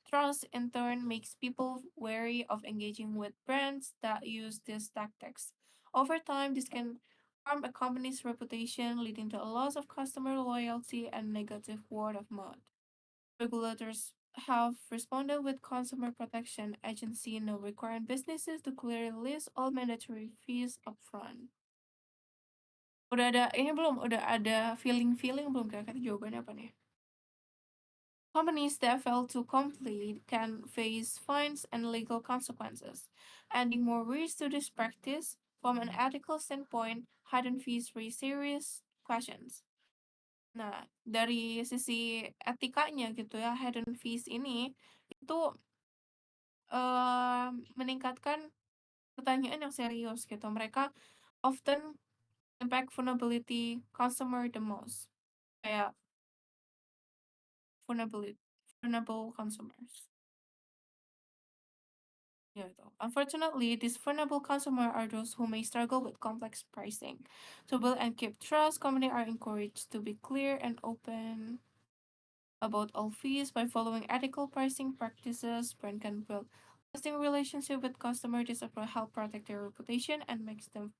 Speaker 1: trust in turn makes people wary of engaging with brands that use these tactics. Over time, this can harm a company's reputation, leading to a loss of customer loyalty and negative word of mouth. Regulators have responded with consumer protection agency now requiring businesses to clearly list all mandatory fees upfront. Udah ada feeling belum kira-kira jawabannya apa nih? Companies that fail to complete can face fines and legal consequences. Adding more risk to this practice, from an ethical standpoint, hidden fees raise serious questions. Nah, dari sisi etikanya gitu ya, hidden fees ini itu meningkatkan pertanyaan yang serius gitu. Mereka often impact vulnerability customer the most. Kayak vulnerable consumers. Yeah, though. Unfortunately, these vulnerable consumers are those who may struggle with complex pricing. To build and keep trust, companies are encouraged to be clear and open about all fees by following ethical pricing practices. Brand can build Lasting relationship with customer this approach help protect their reputation and makes them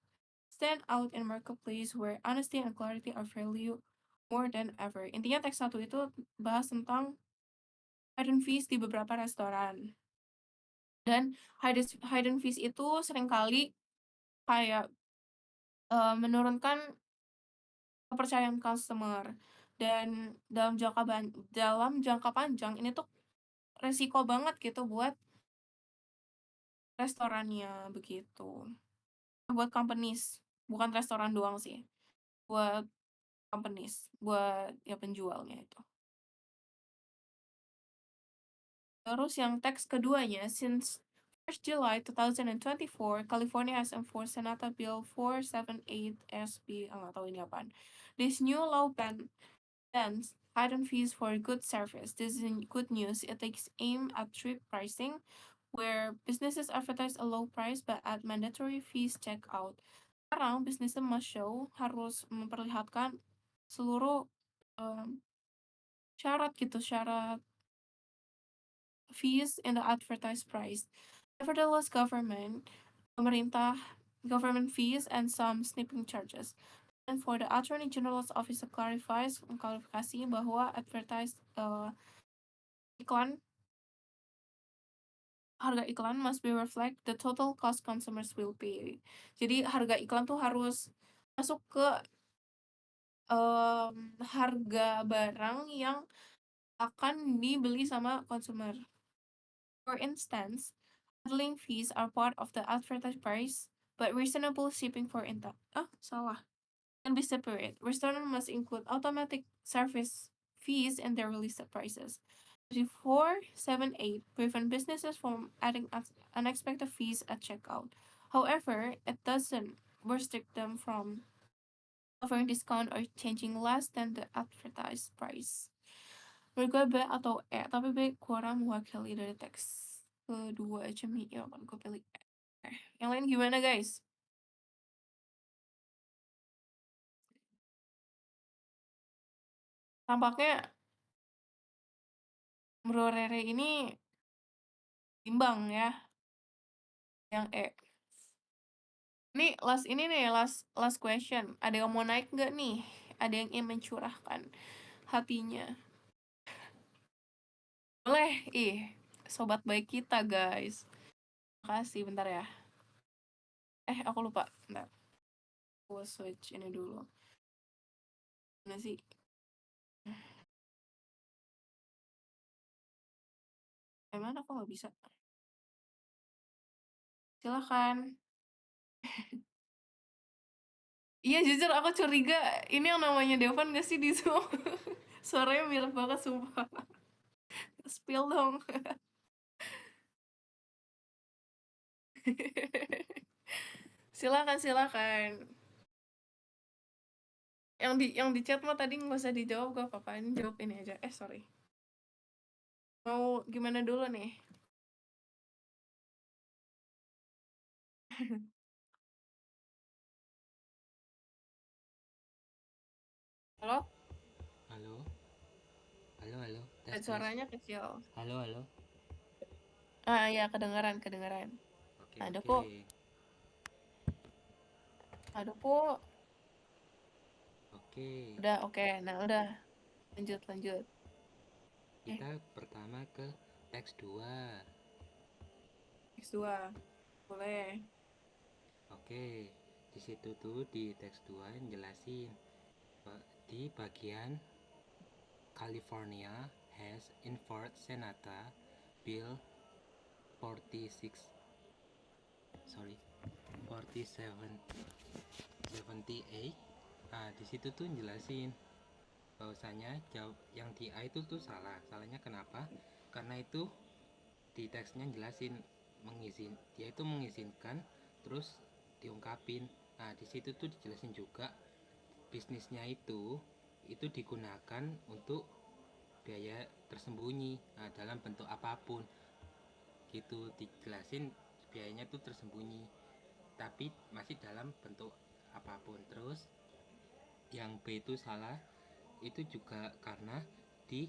Speaker 1: stand out in marketplace where honesty and clarity are valued more than ever. Intinya teks 1 itu bahas tentang hidden fees di beberapa restoran. Dan hidden fees itu seringkali kayak, menurunkan kepercayaan customer dan dalam jangka panjang ini tuh resiko banget gitu buat restorannya, begitu. Buat companies, bukan restoran doang sih, buat companies, buat ya penjualnya itu. Terus yang teks keduanya, since 1st July 2024, California has enforced Senate Bill 478 SB, nggak tahu ini apaan. This new law bans hidden fees for good service. This is good news. It takes aim at trip pricing, where businesses advertise a low price but add mandatory fees checkout. Sekarang business must show, harus memperlihatkan seluruh syarat gitu, syarat fees in the advertised price. Nevertheless, pemerintah, government fees and some snipping charges. And for the Attorney General's office klarifikasi bahwa advertised iklan harga iklan must be reflect the total cost consumers will pay. Jadi harga iklan tuh harus masuk ke harga barang yang akan dibeli sama konsumer. For instance, handling fees are part of the advertised price, but reasonable shipping salah. Can be separate. Restaurant must include automatic service fees in their listed prices. 478 prevent businesses from adding unexpected fees at checkout. However, it doesn't restrict them from offering discount or changing less than the advertised price. Menurut gue B atau E, tapi B kurang mewakili dari teks kedua Jemi, ya kan gue pilih E. Yang lain gimana guys? Tampaknya Bro Rere ini timbang ya, yang E. Ini nih, last question. Ada yang mau naik nggak nih? Ada yang ingin mencurahkan hatinya? Boleh, sobat baik kita guys. Makasih, bentar ya. Aku lupa, bentar. Gue switch ini dulu. Mana sih? Mana kok nggak bisa? Silahkan. Iya, jujur aku curiga ini yang namanya Devan gak sih di Zoom? Suaranya mirip banget, sumpah. Spill dong. Silakan. Yang di chat mah tadi nggak usah dijawab, gak apa-apa. Ini jawab ini aja. Sorry. Mau gimana dulu nih? Halo?
Speaker 2: Halo, halo, tes tes.
Speaker 1: Suaranya kecil.
Speaker 2: Halo.
Speaker 1: Ya, kedengeran.
Speaker 2: Oke
Speaker 1: Ada
Speaker 2: oke
Speaker 1: kok.
Speaker 2: oke.
Speaker 1: Udah, oke. Nah, udah. Lanjut.
Speaker 2: Kita pertama ke teks 2.
Speaker 1: X2. Boleh.
Speaker 2: Oke, di situ tuh di teks 2 jelasin di bagian California has enforced Senate Bill 4778. Nah, di situ tuh jelasin bahwasanya yang di A itu tuh salahnya kenapa, karena itu di teksnya jelasin dia itu mengizinkan terus diungkapin. Nah, di situ tuh dijelasin juga bisnisnya itu digunakan untuk biaya tersembunyi, dalam bentuk apapun gitu, dijelasin biayanya tuh tersembunyi tapi masih dalam bentuk apapun. Terus yang B itu salah itu juga karena di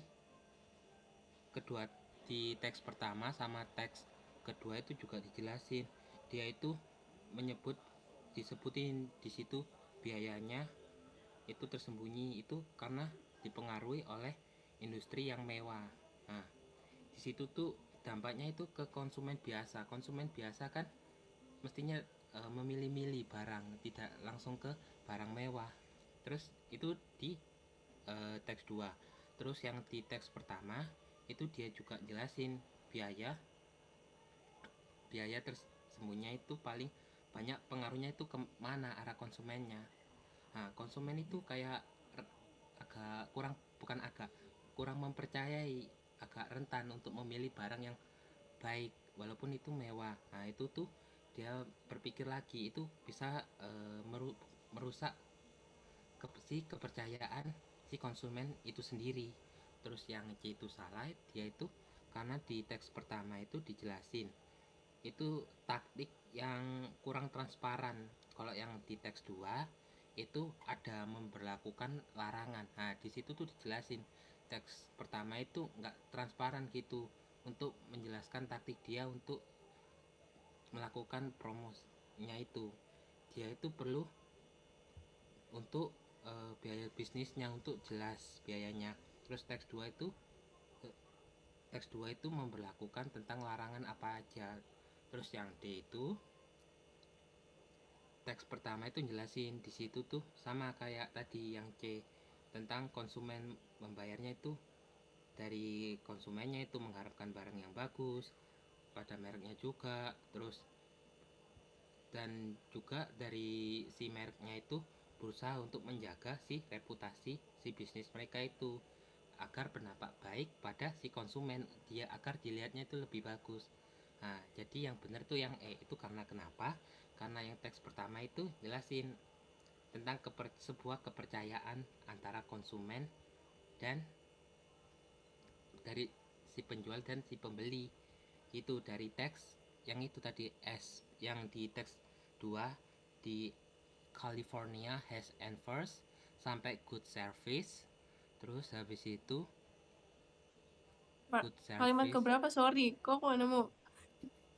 Speaker 2: kedua, di teks pertama sama teks kedua itu juga dijelasin. Dia itu disebutin di situ biayanya itu tersembunyi itu karena dipengaruhi oleh industri yang mewah. Nah, di situ tuh dampaknya itu ke konsumen biasa. Konsumen biasa kan mestinya memilih-milih barang, tidak langsung ke barang mewah. Terus itu di teks 2. Terus yang di teks pertama itu dia juga jelasin biaya biaya tersembunyi itu paling banyak pengaruhnya itu ke mana arah konsumennya. Nah, konsumen itu kayak agak kurang bukan agak kurang mempercayai, agak rentan untuk memilih barang yang baik walaupun itu mewah. Nah, itu tuh dia berpikir lagi itu bisa merusak kepercayaan si konsumen itu sendiri. Terus yang C itu salah, dia itu karena di teks pertama itu dijelasin itu taktik yang kurang transparan. Kalau yang di teks 2 itu ada memperlakukan larangan. Nah, di situ tuh dijelasin teks pertama itu nggak transparan gitu untuk menjelaskan taktik dia untuk melakukan promosinya itu. Dia itu perlu untuk biaya bisnisnya untuk jelas biayanya. Terus teks 2 itu memperlakukan tentang larangan apa aja. Terus yang D itu teks pertama itu jelasin di situ tuh sama kayak tadi yang C tentang konsumen membayarnya itu dari konsumennya itu mengharapkan barang yang bagus pada mereknya juga, terus dan juga dari si mereknya itu berusaha untuk menjaga si reputasi si bisnis mereka itu agar berdampak baik pada si konsumen, dia agar dilihatnya itu lebih bagus. Nah, jadi yang benar tuh yang E itu karena kenapa? Karena yang teks pertama itu jelasin tentang sebuah kepercayaan antara konsumen dan dari si penjual dan si pembeli. Itu dari teks yang itu tadi S yang di teks 2 di California has enforced sampai good service. Terus habis itu good
Speaker 1: Kalimat
Speaker 2: service
Speaker 1: keberapa? Sorry, kok aku nggak nemu?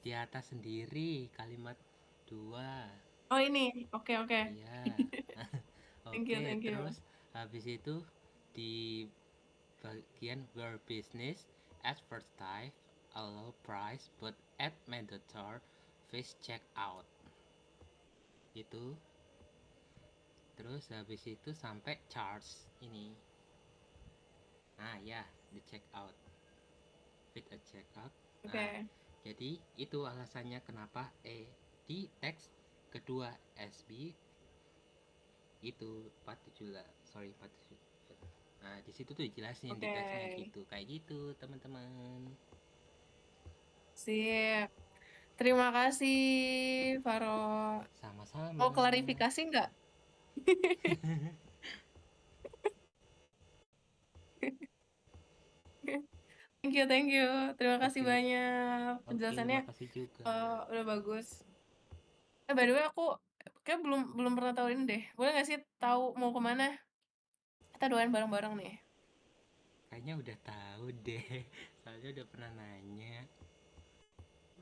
Speaker 2: di atas sendiri kalimat 2.
Speaker 1: Oh ini, oke oke.
Speaker 2: Iya.
Speaker 1: Thank you
Speaker 2: Oke,
Speaker 1: thank you.
Speaker 2: terus habis itu di bagian where business advertise a low price but at mandatory face check out itu. Terus habis itu sampai charge ini. Nah ya, di check out with a check out. Nah,
Speaker 1: Oke
Speaker 2: jadi itu alasannya kenapa di teks kedua SB itu 478 sorry 478. Nah, di situ tuh dijelasin di
Speaker 1: oke.
Speaker 2: teksnya gitu. Kayak gitu, teman-teman.
Speaker 1: Sip. Terima kasih, Faro.
Speaker 2: Sama-sama.
Speaker 1: Mau klarifikasi nggak? Thank you, thank you. Terima kasih
Speaker 2: Oke,
Speaker 1: banyak.
Speaker 2: oke,
Speaker 1: Penjelasannya
Speaker 2: makasih juga.
Speaker 1: udah bagus. By the way, aku kayak belum belum pernah tahu ini deh. Boleh nggak sih tahu mau kemana? Kita doain bareng-bareng nih.
Speaker 2: Kayaknya udah tahu deh. Soalnya udah pernah nanya.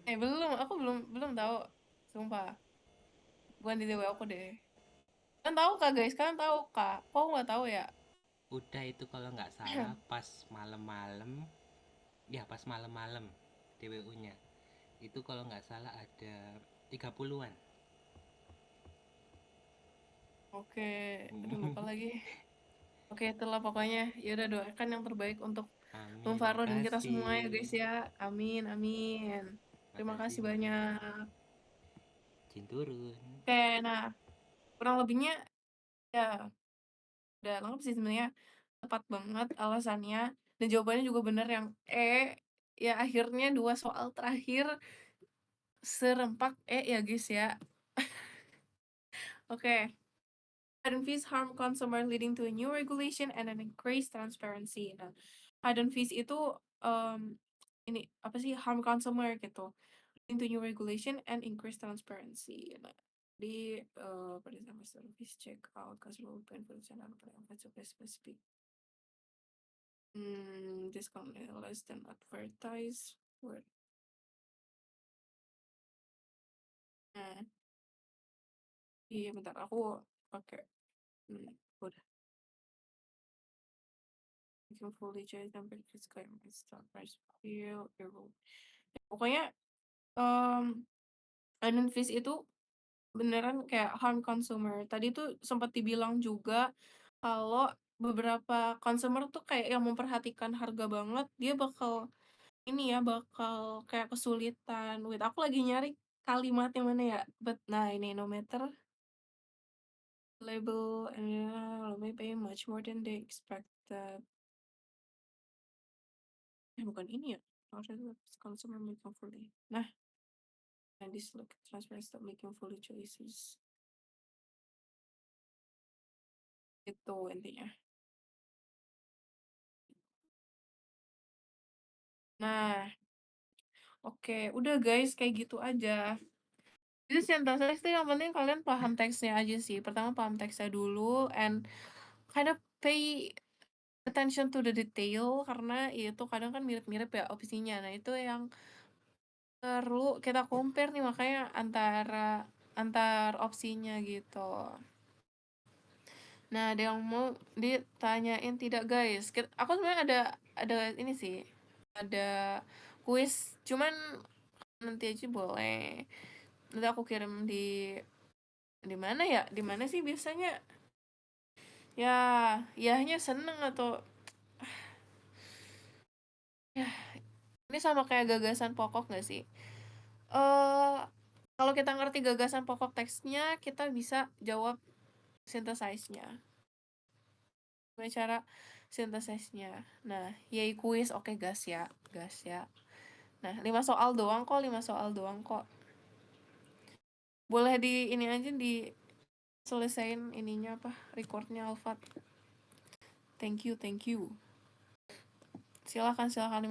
Speaker 1: Belum, aku belum belum tahu. Sumpah, bukan di DW aku deh. Kan tahu kak guys, kan tahu kak. Kok nggak tahu ya?
Speaker 2: Udah itu kalau nggak salah pas malam-malam, ya pas malam-malam DWU-nya. Itu kalau nggak salah ada 30-an.
Speaker 1: Oke, aduh lupa lagi. Oke, itulah pokoknya. Ya udah doakan yang terbaik untuk Bung
Speaker 2: Amin,
Speaker 1: Faro dan kita semua ya
Speaker 2: makasih.
Speaker 1: guys ya. Amin, amin. Terima
Speaker 2: Makasih,
Speaker 1: kasih
Speaker 2: makasih.
Speaker 1: banyak.
Speaker 2: Jin turun.
Speaker 1: Oke, nah kurang lebihnya ya udah lengkap sih sebenarnya. Tepat banget alasannya dan jawabannya juga bener yang ya akhirnya dua soal terakhir serempak ya guys ya. Oke. Hidden fees harm consumer leading to a new regulation and an increased transparency. Nah, hidden fees itu ini apa sih harm consumer gitu, leading to new regulation and increased transparency. Nah, di pada sama service check out customer will pay for the channel specific discount less than advertised. Iya bentar aku pakai udah. Making fully change sampai disclaimer start price feel error. Pokoknya hidden fees itu beneran kayak harm consumer. Tadi tuh sempat dibilang juga kalau beberapa consumer tuh kayak yang memperhatikan harga banget, dia bakal ini ya, bakal kayak kesulitan. Wait, aku lagi nyari kalimat yang mana ya? Nah ini no matter label and may pay much more than they expected. Bukan ini ya. Consumer making fully. Nah, and this look transparency stop making fully choices. Itu intinya. Nah, oke, udah guys, kayak gitu aja. Jadi synthesis itu yang penting kalian paham teksnya aja sih. Pertama paham teksnya dulu and kind of pay attention to the detail karena itu kadang kan mirip-mirip ya opsinya. Nah, itu yang perlu kita compare nih makanya antar opsinya gitu. Nah, ada yang mau ditanyain tidak guys? Aku sebenarnya ada ini sih. Ada kuis, cuman nanti aja boleh. Nanti aku kirim di mana ya? Di mana sih biasanya? Ya, yahnya seneng atau ya ini sama kayak gagasan pokok gak sih? Kalau kita ngerti gagasan pokok teksnya, kita bisa jawab synthesize-nya. Gimana cara synthesize-nya? Nah, yay kuis, oke gas ya. Nah, 5 soal doang kok. Boleh di ini aja di selesain ininya apa? Recordnya Alfat. Thank you. Silakan 5